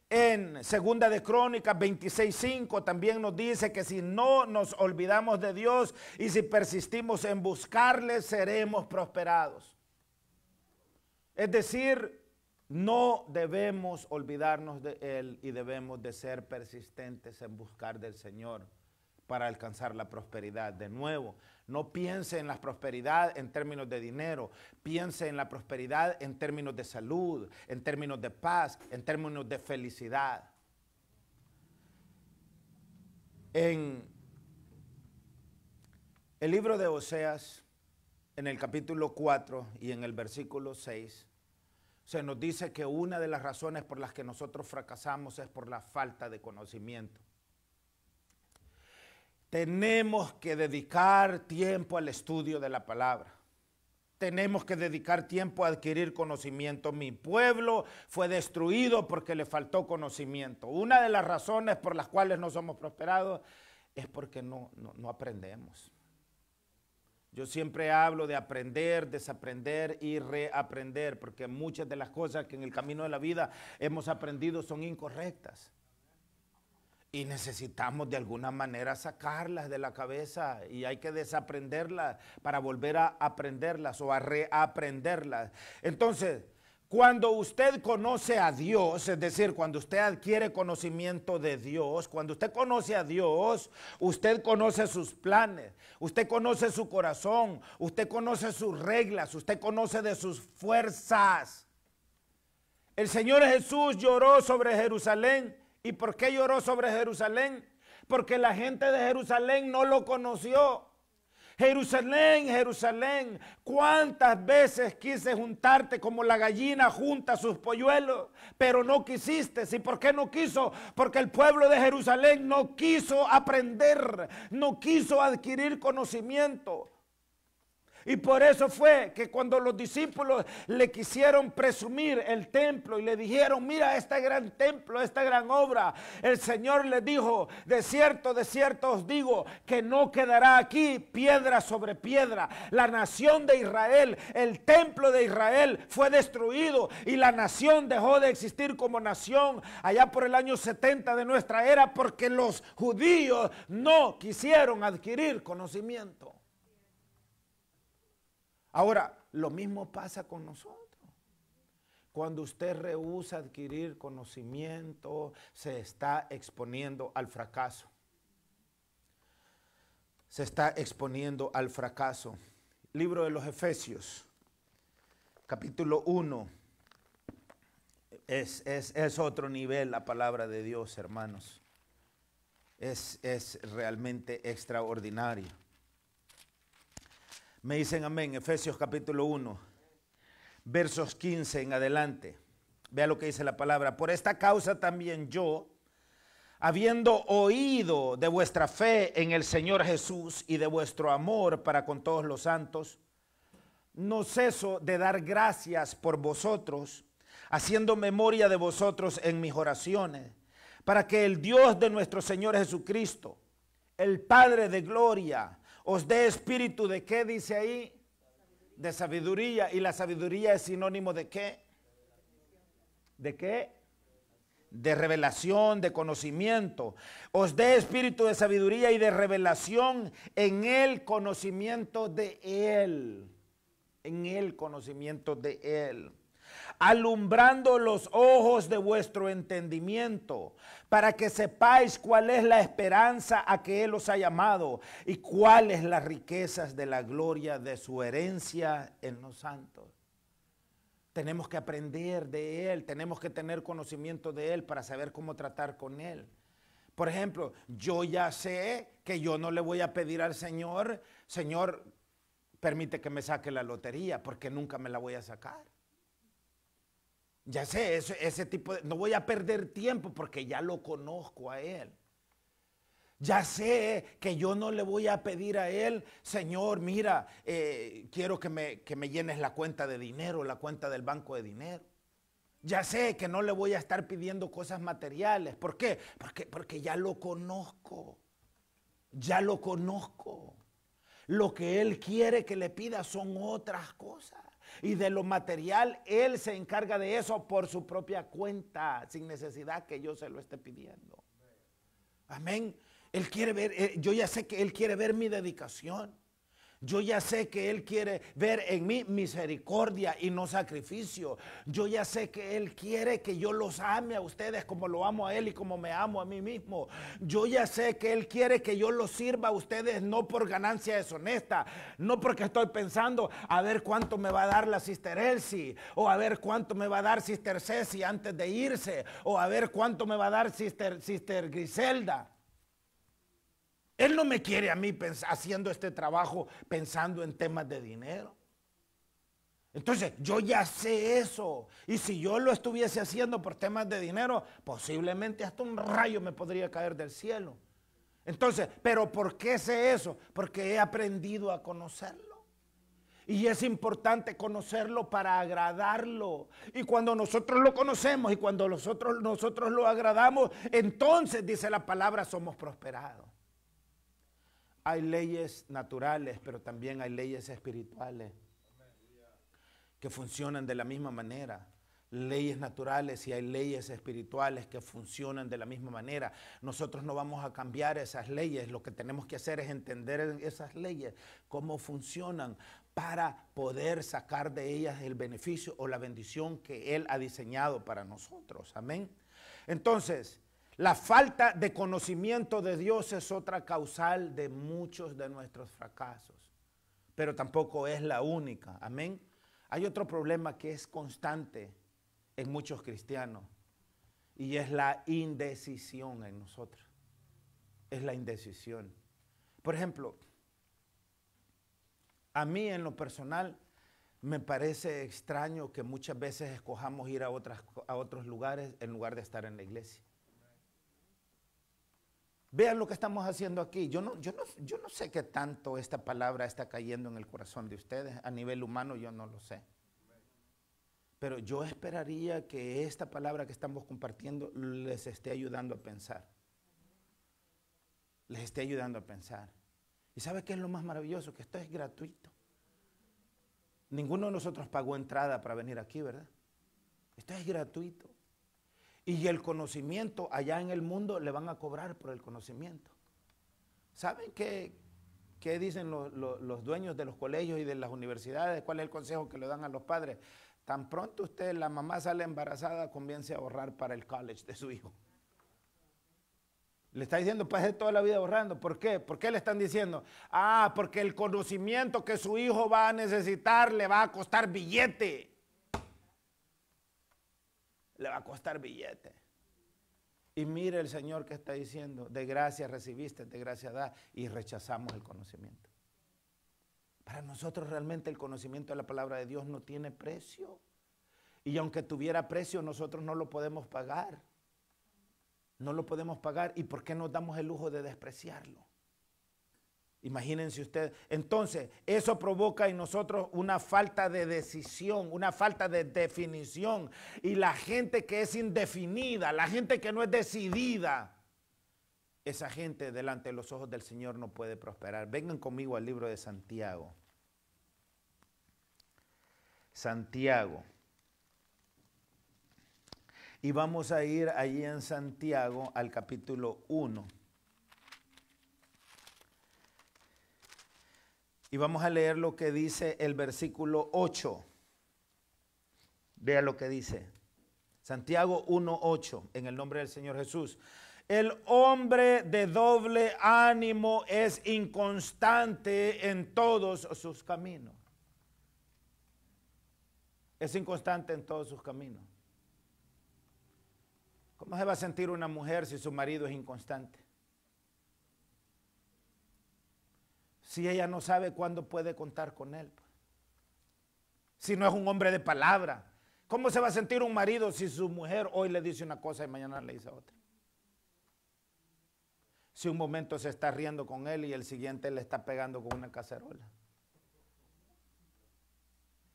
En Segunda de Crónicas 26:5 también nos dice que si no nos olvidamos de Dios y si persistimos en buscarle, seremos prosperados. Es decir, no debemos olvidarnos de Él y debemos de ser persistentes en buscar del Señor para alcanzar la prosperidad. De nuevo, no piense en la prosperidad en términos de dinero, piense en la prosperidad en términos de salud, en términos de paz, en términos de felicidad. En el libro de Oseas, en el capítulo 4 y en el versículo 6, se nos dice que una de las razones por las que nosotros fracasamos es por la falta de conocimiento. Tenemos que dedicar tiempo al estudio de la palabra. Tenemos que dedicar tiempo a adquirir conocimiento. Mi pueblo fue destruido porque le faltó conocimiento. Una de las razones por las cuales no somos prosperados es porque no aprendemos. Yo siempre hablo de aprender, desaprender y reaprender, porque muchas de las cosas que en el camino de la vida hemos aprendido son incorrectas. Y necesitamos de alguna manera sacarlas de la cabeza y hay que desaprenderlas para volver a aprenderlas o a reaprenderlas. Entonces, cuando usted conoce a Dios, es decir, cuando usted adquiere conocimiento de Dios, cuando usted conoce a Dios, usted conoce sus planes, usted conoce su corazón, usted conoce sus reglas, usted conoce de sus fuerzas. El Señor Jesús lloró sobre Jerusalén ¿Y por qué lloró sobre Jerusalén? Porque la gente de Jerusalén no lo conoció. Jerusalén, Jerusalén, ¿cuántas veces quise juntarte como la gallina junta sus polluelos? Pero no quisiste. ¿Y por qué no quiso? Porque el pueblo de Jerusalén no quiso aprender, no quiso adquirir conocimiento. Y por eso fue que cuando los discípulos le quisieron presumir el templo y le dijeron, mira este gran templo, esta gran obra, el Señor les dijo, de cierto os digo, que no quedará aquí piedra sobre piedra. La nación de Israel, el templo de Israel fue destruido y la nación dejó de existir como nación allá por el año 70 de nuestra era, porque los judíos no quisieron adquirir conocimiento. Ahora, lo mismo pasa con nosotros. Cuando usted rehúsa adquirir conocimiento, se está exponiendo al fracaso. Se está exponiendo al fracaso. Libro de los Efesios, capítulo 1. Es otro nivel la palabra de Dios, hermanos. Es realmente extraordinario. Me dicen amén. Efesios capítulo 1, versos 15 en adelante. Vea lo que dice la palabra. Por esta causa también yo, habiendo oído de vuestra fe en el Señor Jesús y de vuestro amor para con todos los santos, no ceso de dar gracias por vosotros, haciendo memoria de vosotros en mis oraciones, para que el Dios de nuestro Señor Jesucristo, el Padre de gloria, os dé espíritu de ¿qué dice ahí? De sabiduría. ¿Y la sabiduría es sinónimo de qué? ¿De qué? De revelación, de conocimiento. Os dé espíritu de sabiduría y de revelación en el conocimiento de Él. En el conocimiento de Él. Alumbrando los ojos de vuestro entendimiento, para que sepáis cuál es la esperanza a que Él os ha llamado y cuáles las riquezas de la gloria de su herencia en los santos. Tenemos que aprender de Él, tenemos que tener conocimiento de Él para saber cómo tratar con Él. Por ejemplo, yo ya sé que yo no le voy a pedir al Señor, Señor, permite que me saque la lotería, porque nunca me la voy a sacar. Ya sé, ese tipo de, no voy a perder tiempo porque ya lo conozco a Él. Ya sé que yo no le voy a pedir a Él, Señor, mira, quiero que me llenes la cuenta de dinero, la cuenta del banco de dinero. Ya sé que no le voy a estar pidiendo cosas materiales. ¿Por qué? Porque ya lo conozco. Ya lo conozco. Lo que Él quiere que le pida son otras cosas. Y de lo material, Él se encarga de eso por su propia cuenta, sin necesidad que yo se lo esté pidiendo. Amén. Él quiere ver, yo ya sé que Él quiere ver mi dedicación. Yo ya sé que Él quiere ver en mí misericordia y no sacrificio. Yo ya sé que Él quiere que yo los ame a ustedes como lo amo a Él y como me amo a mí mismo. Yo ya sé que Él quiere que yo los sirva a ustedes no por ganancia deshonesta, no porque estoy pensando a ver cuánto me va a dar la Sister Elsie, o a ver cuánto me va a dar Sister Ceci antes de irse, o a ver cuánto me va a dar Sister Griselda. Él no me quiere a mí haciendo este trabajo pensando en temas de dinero. Entonces, yo ya sé eso. Y si yo lo estuviese haciendo por temas de dinero, posiblemente hasta un rayo me podría caer del cielo. Entonces, ¿pero por qué sé eso? Porque he aprendido a conocerlo. Y es importante conocerlo para agradarlo. Y cuando nosotros lo conocemos y cuando nosotros lo agradamos, entonces, dice la palabra, somos prosperados. Hay leyes naturales, pero también hay leyes espirituales que funcionan de la misma manera. Leyes naturales y hay leyes espirituales que funcionan de la misma manera. Nosotros no vamos a cambiar esas leyes. Lo que tenemos que hacer es entender esas leyes, cómo funcionan, para poder sacar de ellas el beneficio o la bendición que Él ha diseñado para nosotros. Amén. Entonces, la falta de conocimiento de Dios es otra causal de muchos de nuestros fracasos, pero tampoco es la única. Amén. Hay otro problema que es constante en muchos cristianos Y es la indecisión en nosotros. Es la indecisión. Por ejemplo, a mí en lo personal me parece extraño que muchas veces escojamos ir a otros lugares en lugar de estar en la iglesia. Vean lo que estamos haciendo aquí. Yo no sé qué tanto esta palabra está cayendo en el corazón de ustedes. A nivel humano yo no lo sé. Pero yo esperaría que esta palabra que estamos compartiendo les esté ayudando a pensar. Les esté ayudando a pensar. ¿Y sabe qué es lo más maravilloso? Que esto es gratuito. Ninguno de nosotros pagó entrada para venir aquí, ¿verdad? Esto es gratuito. Y el conocimiento allá en el mundo le van a cobrar por el conocimiento. ¿Saben qué dicen los dueños de los colegios y de las universidades? ¿Cuál es el consejo que le dan a los padres? Tan pronto la mamá sale embarazada, comience a ahorrar para el college de su hijo. Le está diciendo, pase toda la vida ahorrando. ¿Por qué? ¿Por qué le están diciendo? Porque el conocimiento que su hijo va a necesitar le va a costar billete. Le va a costar billete. Y mire el Señor que está diciendo, de gracia recibiste, de gracia da, y rechazamos el conocimiento. Para nosotros realmente el conocimiento de la palabra de Dios no tiene precio. Y aunque tuviera precio, nosotros no lo podemos pagar. No lo podemos pagar. ¿Y por qué nos damos el lujo de despreciarlo? Imagínense ustedes. Entonces, eso provoca en nosotros una falta de decisión, una falta de definición. Y la gente que es indefinida, la gente que no es decidida, esa gente delante de los ojos del Señor no puede prosperar. Vengan conmigo al libro de Santiago. Santiago. Y vamos a ir allí en Santiago al capítulo 1. Y vamos a leer lo que dice el versículo 8. Vea lo que dice. Santiago 1:8, en el nombre del Señor Jesús. El hombre de doble ánimo es inconstante en todos sus caminos. Es inconstante en todos sus caminos. ¿Cómo se va a sentir una mujer si su marido es inconstante? Si ella no sabe cuándo puede contar con él. Si no es un hombre de palabra. ¿Cómo se va a sentir un marido si su mujer hoy le dice una cosa y mañana le dice otra? Si un momento se está riendo con él y el siguiente le está pegando con una cacerola.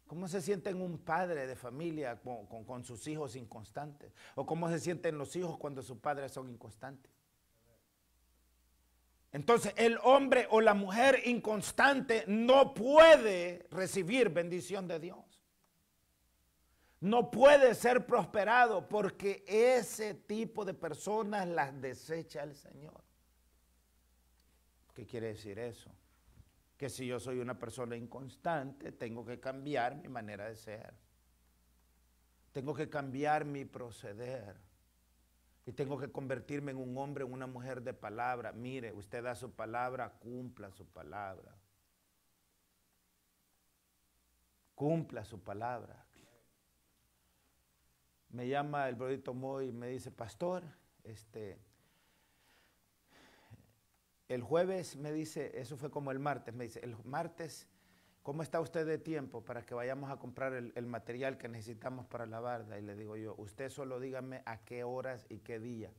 ¿Cómo se siente un padre de familia con sus hijos inconstantes? ¿O cómo se sienten los hijos cuando sus padres son inconstantes? Entonces, el hombre o la mujer inconstante no puede recibir bendición de Dios. No puede ser prosperado porque ese tipo de personas las desecha el Señor. ¿Qué quiere decir eso? Que si yo soy una persona inconstante, tengo que cambiar mi manera de ser. Tengo que cambiar mi proceder. Y tengo que convertirme en un hombre, en una mujer de palabra. Mire, usted da su palabra, cumpla su palabra. Cumpla su palabra. Me llama el brodito Moy y me dice, pastor, el jueves me dice, eso fue como el martes, me dice, el martes, ¿cómo está usted de tiempo para que vayamos a comprar el material que necesitamos para la barda? Y le digo yo, usted solo dígame a qué horas y qué día.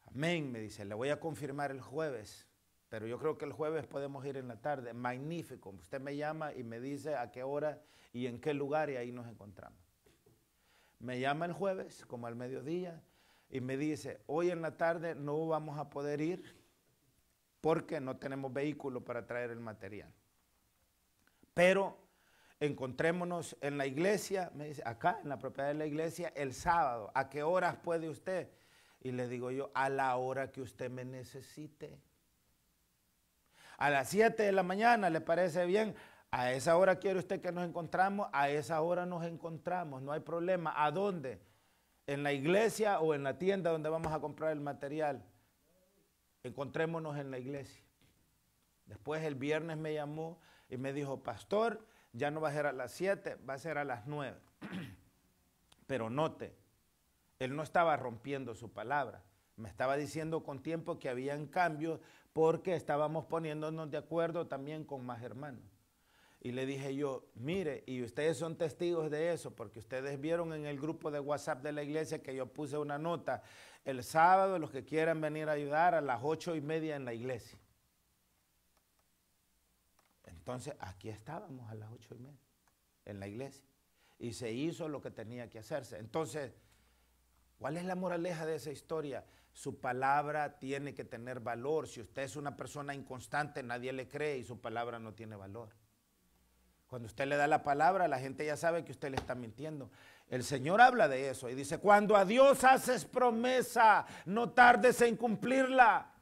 Amén, me dice, le voy a confirmar el jueves, pero yo creo que el jueves podemos ir en la tarde. Magnífico, usted me llama y me dice a qué hora y en qué lugar y ahí nos encontramos. Me llama el jueves, como al mediodía, y me dice, hoy en la tarde no vamos a poder ir porque no tenemos vehículo para traer el material. Pero encontrémonos en la iglesia, me dice, acá en la propiedad de la iglesia, el sábado. ¿A qué horas puede usted? Y le digo yo, a la hora que usted me necesite. A las 7 de la mañana, ¿le parece bien? A esa hora quiere usted que nos encontramos, a esa hora nos encontramos, no hay problema. ¿A dónde? ¿En la iglesia o en la tienda donde vamos a comprar el material? Encontrémonos en la iglesia. Después el viernes me llamó y me dijo, pastor, ya no va a ser a las 7, va a ser a las 9. Pero note, Él no estaba rompiendo su palabra. Me estaba diciendo con tiempo que habían cambios porque estábamos poniéndonos de acuerdo también con más hermanos. Y le dije yo, mire, y ustedes son testigos de eso, porque ustedes vieron en el grupo de WhatsApp de la iglesia que yo puse una nota, el sábado los que quieran venir a ayudar a las 8:30 en la iglesia. Entonces aquí estábamos a las 8:30 en la iglesia y se hizo lo que tenía que hacerse. Entonces, ¿cuál es la moraleja de esa historia? Su palabra tiene que tener valor. Si usted es una persona inconstante, nadie le cree y su palabra no tiene valor. Cuando usted le da la palabra, la gente ya sabe que usted le está mintiendo. El Señor habla de eso y dice, cuando a Dios haces promesa, no tardes en cumplirla,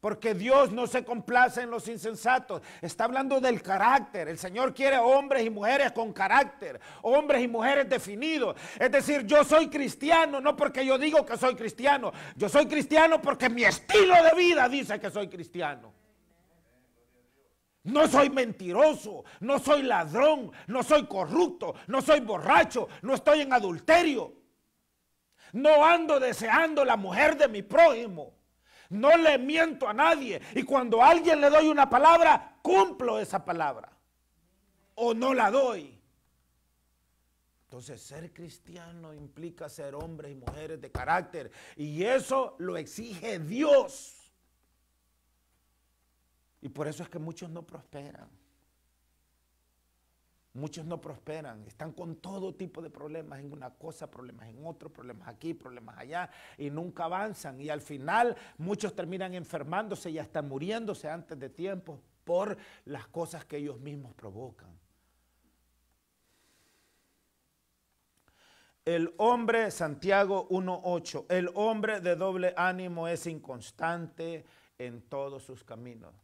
porque Dios no se complace en los insensatos. Está hablando del carácter. El Señor quiere hombres y mujeres con carácter, hombres y mujeres definidos. Es decir, yo soy cristiano, no porque yo digo que soy cristiano. Yo soy cristiano porque mi estilo de vida dice que soy cristiano. No soy mentiroso, no soy ladrón, no soy corrupto, no soy borracho, no estoy en adulterio. No ando deseando la mujer de mi prójimo. No le miento a nadie. Y cuando a alguien le doy una palabra, cumplo esa palabra. O no la doy. Entonces, ser cristiano implica ser hombres y mujeres de carácter. Y eso lo exige Dios. Y por eso es que muchos no prosperan. Muchos no prosperan, están con todo tipo de problemas en una cosa, problemas en otro, problemas aquí, problemas allá, y nunca avanzan. Y al final muchos terminan enfermándose y hasta muriéndose antes de tiempo por las cosas que ellos mismos provocan. El hombre, Santiago 1:8, el hombre de doble ánimo es inconstante en todos sus caminos.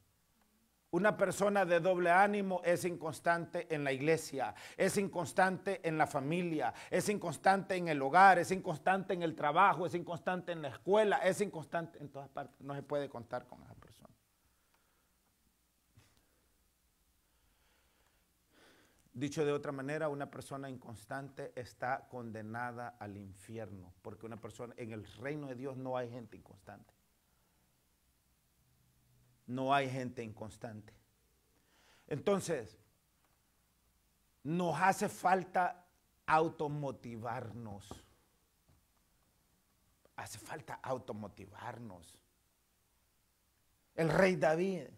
Una persona de doble ánimo es inconstante en la iglesia, es inconstante en la familia, es inconstante en el hogar, es inconstante en el trabajo, es inconstante en la escuela, es inconstante en todas partes. No se puede contar con esa persona. Dicho de otra manera, una persona inconstante está condenada al infierno, porque una persona, en el reino de Dios no hay gente inconstante. No hay gente inconstante. Entonces, nos hace falta automotivarnos. Hace falta automotivarnos. El rey David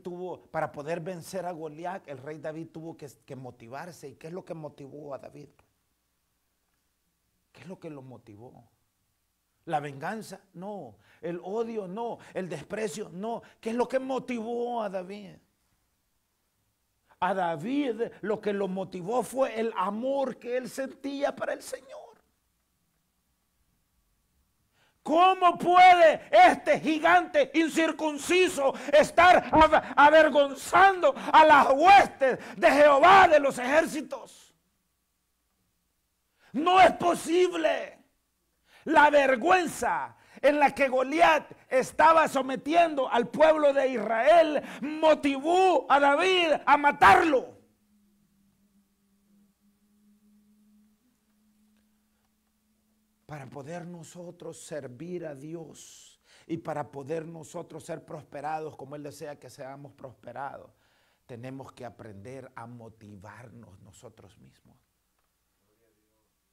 tuvo, para poder vencer a Goliat, el rey David tuvo que motivarse. ¿Y qué es lo que motivó a David? ¿Qué es lo que lo motivó? ¿La venganza? No. ¿El odio? No. ¿El desprecio? No. ¿Qué es lo que motivó a David? A David lo que lo motivó fue el amor que él sentía para el Señor. ¿Cómo puede este gigante incircunciso estar avergonzando a las huestes de Jehová de los ejércitos? No es posible. La vergüenza en la que Goliat estaba sometiendo al pueblo de Israel motivó a David a matarlo. Para poder nosotros servir a Dios y para poder nosotros ser prosperados como Él desea que seamos prosperados, tenemos que aprender a motivarnos nosotros mismos.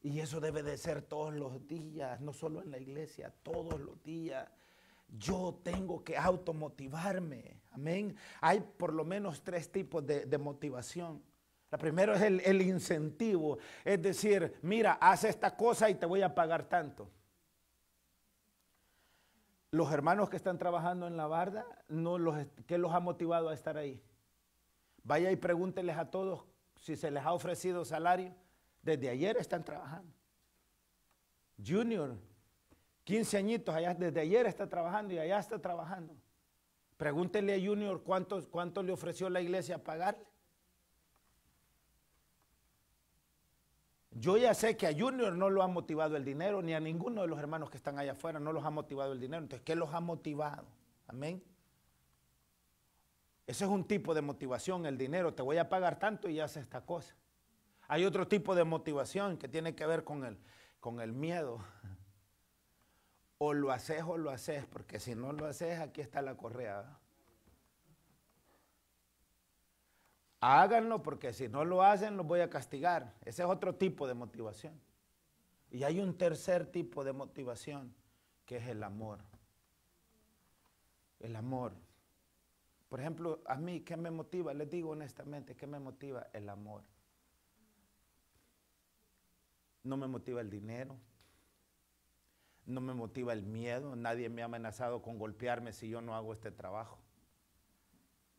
Y eso debe de ser todos los días, no solo en la iglesia, todos los días. Yo tengo que automotivarme, amén. Hay por lo menos 3 tipos de motivación. La primera es el incentivo, es decir, mira, haz esta cosa y te voy a pagar tanto. Los hermanos que están trabajando en la barda, ¿qué los ha motivado a estar ahí? Vaya y pregúnteles a todos si se les ha ofrecido salario. Desde ayer están trabajando. Junior, 15 añitos, allá desde ayer está trabajando y allá está trabajando. Pregúntele a Junior cuánto le ofreció la iglesia a pagarle. Yo ya sé que a Junior no lo ha motivado el dinero, ni a ninguno de los hermanos que están allá afuera no los ha motivado el dinero. Entonces, ¿qué los ha motivado? Amén. Ese es un tipo de motivación, el dinero. Te voy a pagar tanto y haces esta cosa. Hay otro tipo de motivación que tiene que ver con con el miedo. O lo haces, porque si no lo haces, aquí está la correa. Háganlo, porque si no lo hacen, los voy a castigar. Ese es otro tipo de motivación. Y hay un tercer tipo de motivación, que es el amor. El amor. Por ejemplo, a mí, ¿qué me motiva? Les digo honestamente, ¿qué me motiva? El amor. No me motiva el dinero. No me motiva el miedo. Nadie me ha amenazado con golpearme si yo no hago este trabajo.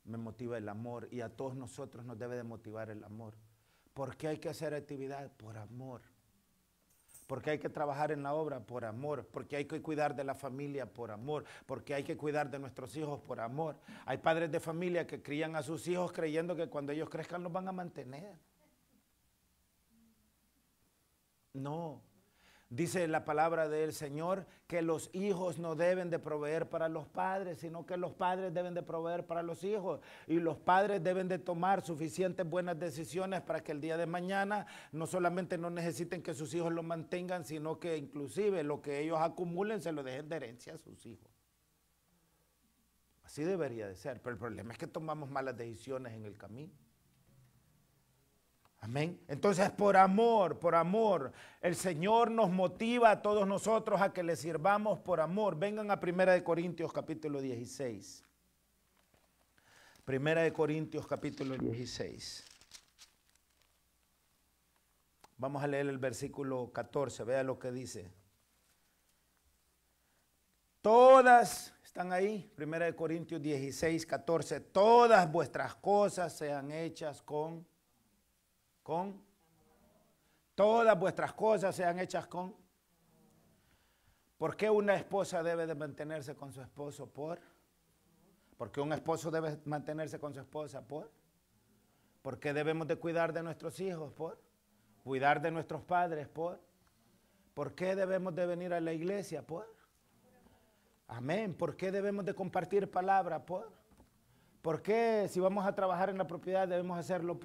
Me motiva el amor, y a todos nosotros nos debe de motivar el amor. ¿Por qué hay que hacer actividad? Por amor. Porque hay que trabajar en la obra por amor, porque hay que cuidar de la familia por amor, porque hay que cuidar de nuestros hijos por amor. Hay padres de familia que crían a sus hijos creyendo que cuando ellos crezcan los van a mantener. No. Dice la palabra del Señor que los hijos no deben de proveer para los padres, sino que los padres deben de proveer para los hijos. Y los padres deben de tomar suficientes buenas decisiones para que el día de mañana no solamente no necesiten que sus hijos lo mantengan, sino que inclusive lo que ellos acumulen se lo dejen de herencia a sus hijos. Así debería de ser, pero el problema es que tomamos malas decisiones en el camino. Amén. Entonces, por amor, el Señor nos motiva a todos nosotros a que le sirvamos por amor. Vengan a 1 Corintios capítulo 16. 1 Corintios capítulo 16. Vamos a leer el versículo 14, vea lo que dice. Todas, están ahí, 1 Corintios 16, 14, todas vuestras cosas sean hechas con todas vuestras cosas sean hechas con. ¿Por qué una esposa debe de mantenerse con su esposo? ¿Por qué un esposo debe mantenerse con su esposa? ¿Por qué debemos de cuidar de nuestros hijos? Cuidar de nuestros padres. ¿Por qué debemos de venir a la iglesia? Amén. ¿Por qué debemos de compartir palabra? ¿Por qué si vamos a trabajar en la propiedad debemos hacerlo?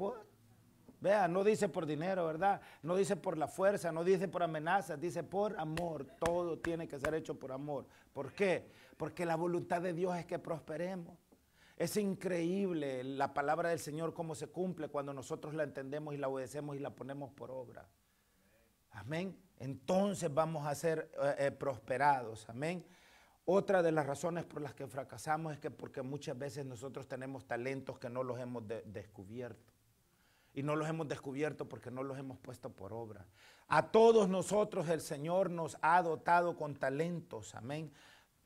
Vea, no dice por dinero, ¿verdad? No dice por la fuerza, no dice por amenazas, dice por amor. Todo tiene que ser hecho por amor. ¿Por qué? Porque la voluntad de Dios es que prosperemos. Es increíble la palabra del Señor cómo se cumple cuando nosotros la entendemos y la obedecemos y la ponemos por obra. Amén. Entonces vamos a ser prosperados. Amén. Otra de las razones por las que fracasamos es que porque muchas veces nosotros tenemos talentos que no los hemos descubierto. Y no los hemos descubierto porque no los hemos puesto por obra. A todos nosotros el Señor nos ha dotado con talentos, amén.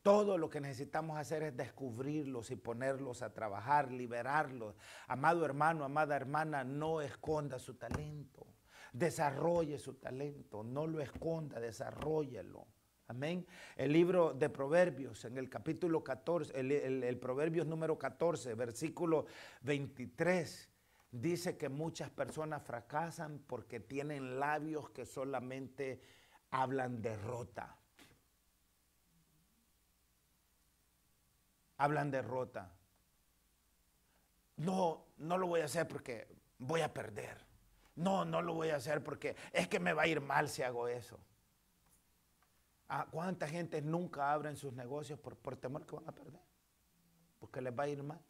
Todo lo que necesitamos hacer es descubrirlos y ponerlos a trabajar, liberarlos. Amado hermano, amada hermana, no esconda su talento. Desarrolle su talento, no lo esconda, desarróllelo. Amén. El libro de Proverbios, en el capítulo 14, el Proverbios número 14, versículo 23, dice que muchas personas fracasan porque tienen labios que solamente hablan derrota. Hablan derrota. No lo voy a hacer porque voy a perder. No lo voy a hacer porque es que me va a ir mal si hago eso. ¿Cuánta gente nunca abren sus negocios por temor que van a perder? Porque les va a ir mal.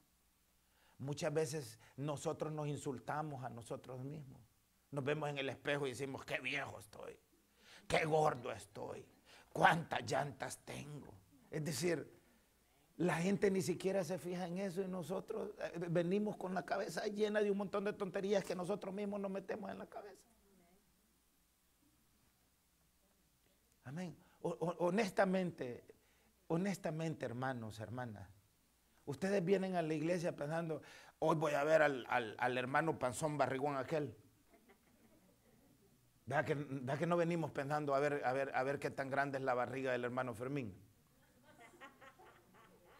Muchas veces nosotros nos insultamos a nosotros mismos. Nos vemos en el espejo y decimos, qué viejo estoy, qué gordo estoy, cuántas llantas tengo. Es decir, la gente ni siquiera se fija en eso y nosotros venimos con la cabeza llena de un montón de tonterías que nosotros mismos nos metemos en la cabeza. Amén. Honestamente, hermanos, hermanas, ustedes vienen a la iglesia pensando, hoy voy a ver al hermano panzón barrigón aquel. ¿Verdad que no venimos pensando a ver qué tan grande es la barriga del hermano Fermín?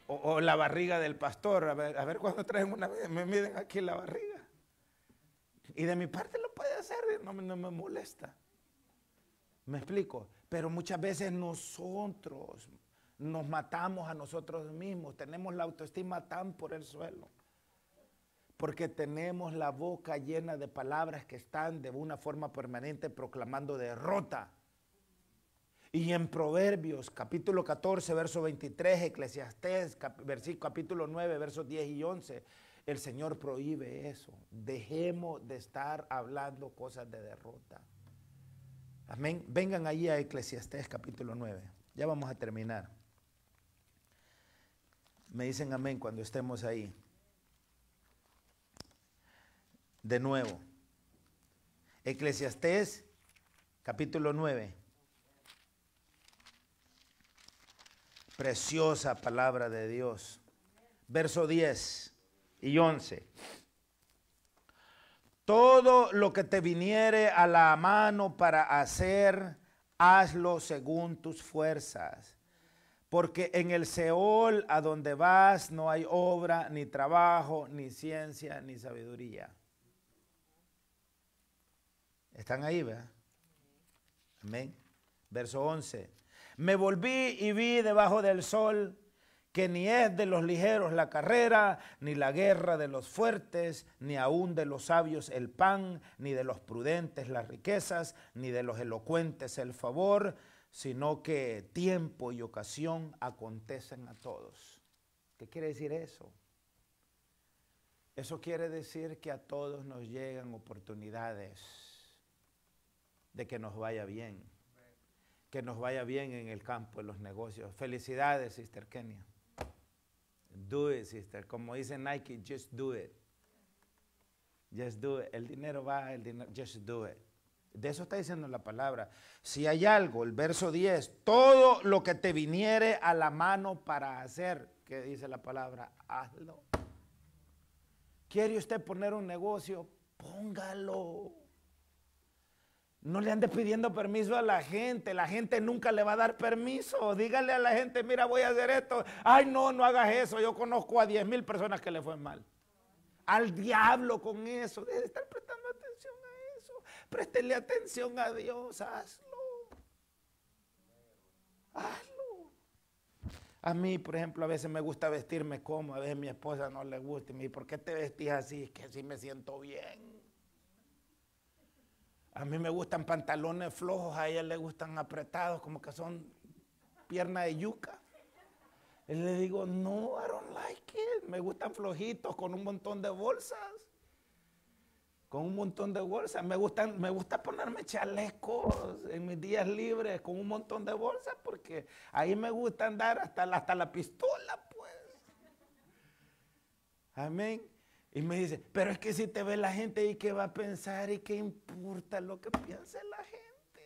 O la barriga del pastor, a ver cuando traen una vez, me miden aquí la barriga. Y de mi parte lo puede hacer, no me molesta. ¿Me explico? Pero muchas veces nosotros nos matamos a nosotros mismos, tenemos la autoestima tan por el suelo, porque tenemos la boca llena de palabras que están de una forma permanente proclamando derrota. Y en Proverbios, capítulo 14, verso 23, Eclesiastés, capítulo 9, versos 10 y 11, el Señor prohíbe eso. Dejemos de estar hablando cosas de derrota. Amén. Vengan allí a Eclesiastés, capítulo 9. Ya vamos a terminar. Me dicen amén cuando estemos ahí. De nuevo. Eclesiastés, capítulo 9. Preciosa palabra de Dios. Verso 10 y 11. Todo lo que te viniere a la mano para hacer, hazlo según tus fuerzas. Porque en el Seol a donde vas no hay obra, ni trabajo, ni ciencia, ni sabiduría. ¿Están ahí, verdad? Amén. Verso 11. Me volví y vi debajo del sol que ni es de los ligeros la carrera, ni la guerra de los fuertes, ni aún de los sabios el pan, ni de los prudentes las riquezas, ni de los elocuentes el favor, sino que tiempo y ocasión acontecen a todos. ¿Qué quiere decir eso? Eso quiere decir que a todos nos llegan oportunidades de que nos vaya bien. Que nos vaya bien en el campo de los negocios. Felicidades, Sister Kenia. Do it, sister. Como dice Nike, just do it. Just do it. El dinero va, el dinero, just do it. De eso está diciendo la palabra. Si hay algo, el verso 10, todo lo que te viniere a la mano para hacer, ¿qué dice la palabra? Hazlo. ¿Quiere usted poner un negocio? Póngalo. No le ande pidiendo permiso a la gente nunca le va a dar permiso. Dígale a la gente, mira, voy a hacer esto. Ay, no, no hagas eso. Yo conozco a 10,000 personas que le fue mal. Al diablo con eso. Debe estar prestando atención a eso. Préstele atención a Dios, hazlo. Hazlo. A mí, por ejemplo, a veces me gusta vestirme cómodo, a veces a mi esposa no le gusta. Y me dice, ¿por qué te vestís así? Es que así me siento bien. A mí me gustan pantalones flojos, a ella le gustan apretados, como que son pierna de yuca. Y le digo, no, I don't like it. Me gustan flojitos, con un montón de bolsas. Con un montón de bolsas. Me gusta ponerme chalecos en mis días libres con un montón de bolsas, porque ahí me gusta andar hasta la pistola, pues. Amén. Y me dice, pero es que si te ve la gente, ¿y qué va a pensar? ¿Y qué importa lo que piense la gente?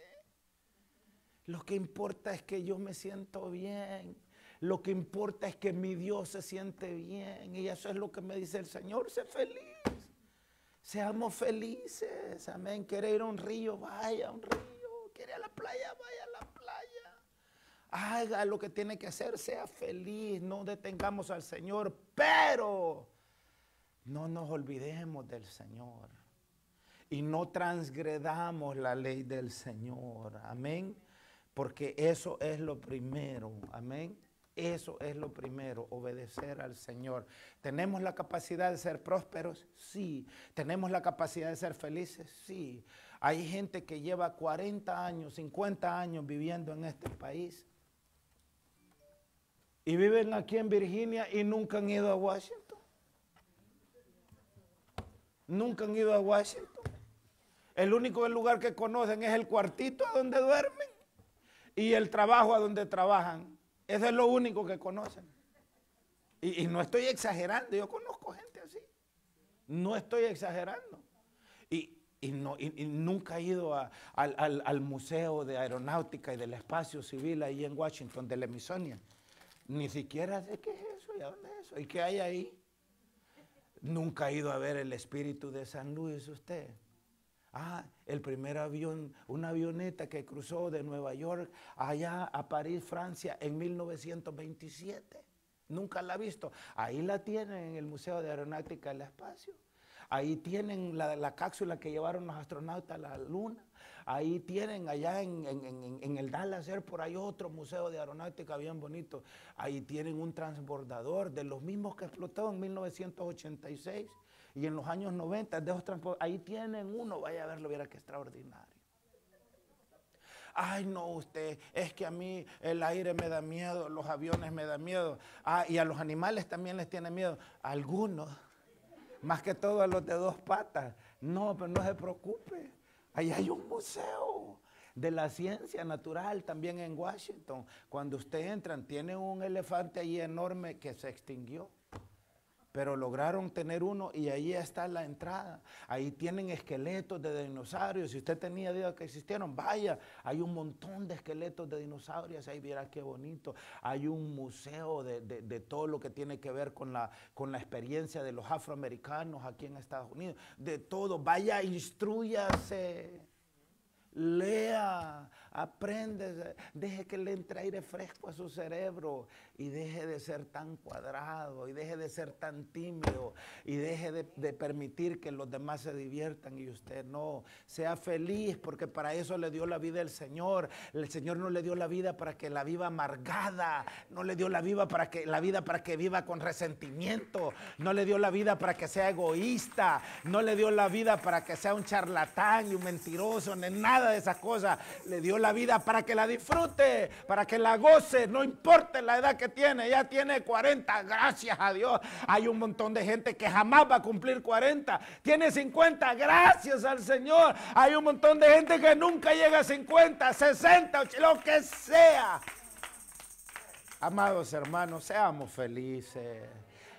Lo que importa es que yo me siento bien. Lo que importa es que mi Dios se siente bien. Y eso es lo que me dice el Señor, sé feliz. Seamos felices. Amén. ¿Quiere ir a un río? Vaya a un río. ¿Quiere ir a la playa? Vaya a la playa. Haga lo que tiene que hacer, sea feliz. No detengamos al Señor, pero no nos olvidemos del Señor y no transgredamos la ley del Señor, amén, porque eso es lo primero, amén, eso es lo primero, obedecer al Señor. ¿Tenemos la capacidad de ser prósperos? Sí. ¿Tenemos la capacidad de ser felices? Sí. Hay gente que lleva 40 años, 50 años viviendo en este país y viven aquí en Virginia y nunca han ido a Washington. Nunca han ido a Washington. El único lugar que conocen es el cuartito a donde duermen y el trabajo a donde trabajan. Eso es lo único que conocen. Y no estoy exagerando, yo conozco gente así. No estoy exagerando. Y nunca he ido al Museo de Aeronáutica y del Espacio Civil ahí en Washington, del Smithsonian. Ni siquiera sé qué es eso y a dónde es eso y qué hay ahí. Nunca ha ido a ver el Espíritu de San Luis usted. El primer avión, una avioneta que cruzó de Nueva York allá a París, Francia, en 1927. Nunca la ha visto. Ahí la tienen en el Museo de Aeronáutica del Espacio. Ahí tienen la cápsula que llevaron los astronautas a la Luna. Ahí tienen allá en el Dallas Air, por ahí otro museo de aeronáutica bien bonito. Ahí tienen un transbordador de los mismos que explotó en 1986 y en los años 90 de esos transportes. Ahí tienen uno, vaya a verlo, viera qué extraordinario. Ay, no, usted, es que a mí el aire me da miedo, los aviones me dan miedo. Ah, y a los animales también les tiene miedo. Algunos, más que todo a los de dos patas. No, pero no se preocupe. Ahí hay un museo de la ciencia natural también en Washington. Cuando usted entra, tiene un elefante ahí enorme que se extinguió. Pero lograron tener uno y ahí está la entrada. Ahí tienen esqueletos de dinosaurios. Si usted tenía idea que existieron, vaya, hay un montón de esqueletos de dinosaurios. Ahí viera qué bonito. Hay un museo de todo lo que tiene que ver con la experiencia de los afroamericanos aquí en Estados Unidos. De todo. Vaya, instrúyase. Lea, aprende, deje que le entre aire fresco a su cerebro y deje de ser tan cuadrado y deje de ser tan tímido y deje de permitir que los demás se diviertan y usted no. Sea feliz porque para eso le dio la vida el Señor. El Señor no le dio la vida para que la viva amargada, no le dio la vida para que viva con resentimiento, no le dio la vida para que sea egoísta, no le dio la vida para que sea un charlatán y un mentiroso, ni nada de esas cosas. Le dio la vida para que la disfrute, para que la goce, no importa la edad que tiene. Ya tiene 40, gracias a Dios. Hay un montón de gente que jamás va a cumplir 40, tiene 50, gracias al Señor. Hay un montón de gente que nunca llega a 50, 60, 80, lo que sea. Amados hermanos, seamos felices,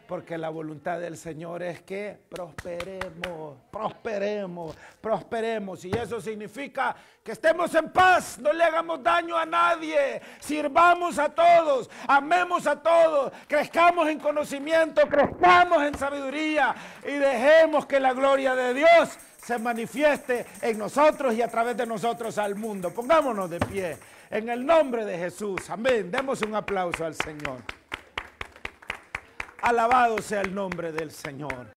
porque la voluntad del Señor es que prosperemos, prosperemos, prosperemos. Y eso significa que estemos en paz, no le hagamos daño a nadie, sirvamos a todos, amemos a todos, crezcamos en conocimiento, crezcamos en sabiduría y dejemos que la gloria de Dios se manifieste en nosotros y a través de nosotros al mundo. Pongámonos de pie en el nombre de Jesús. Amén. Demos un aplauso al Señor. Alabado sea el nombre del Señor.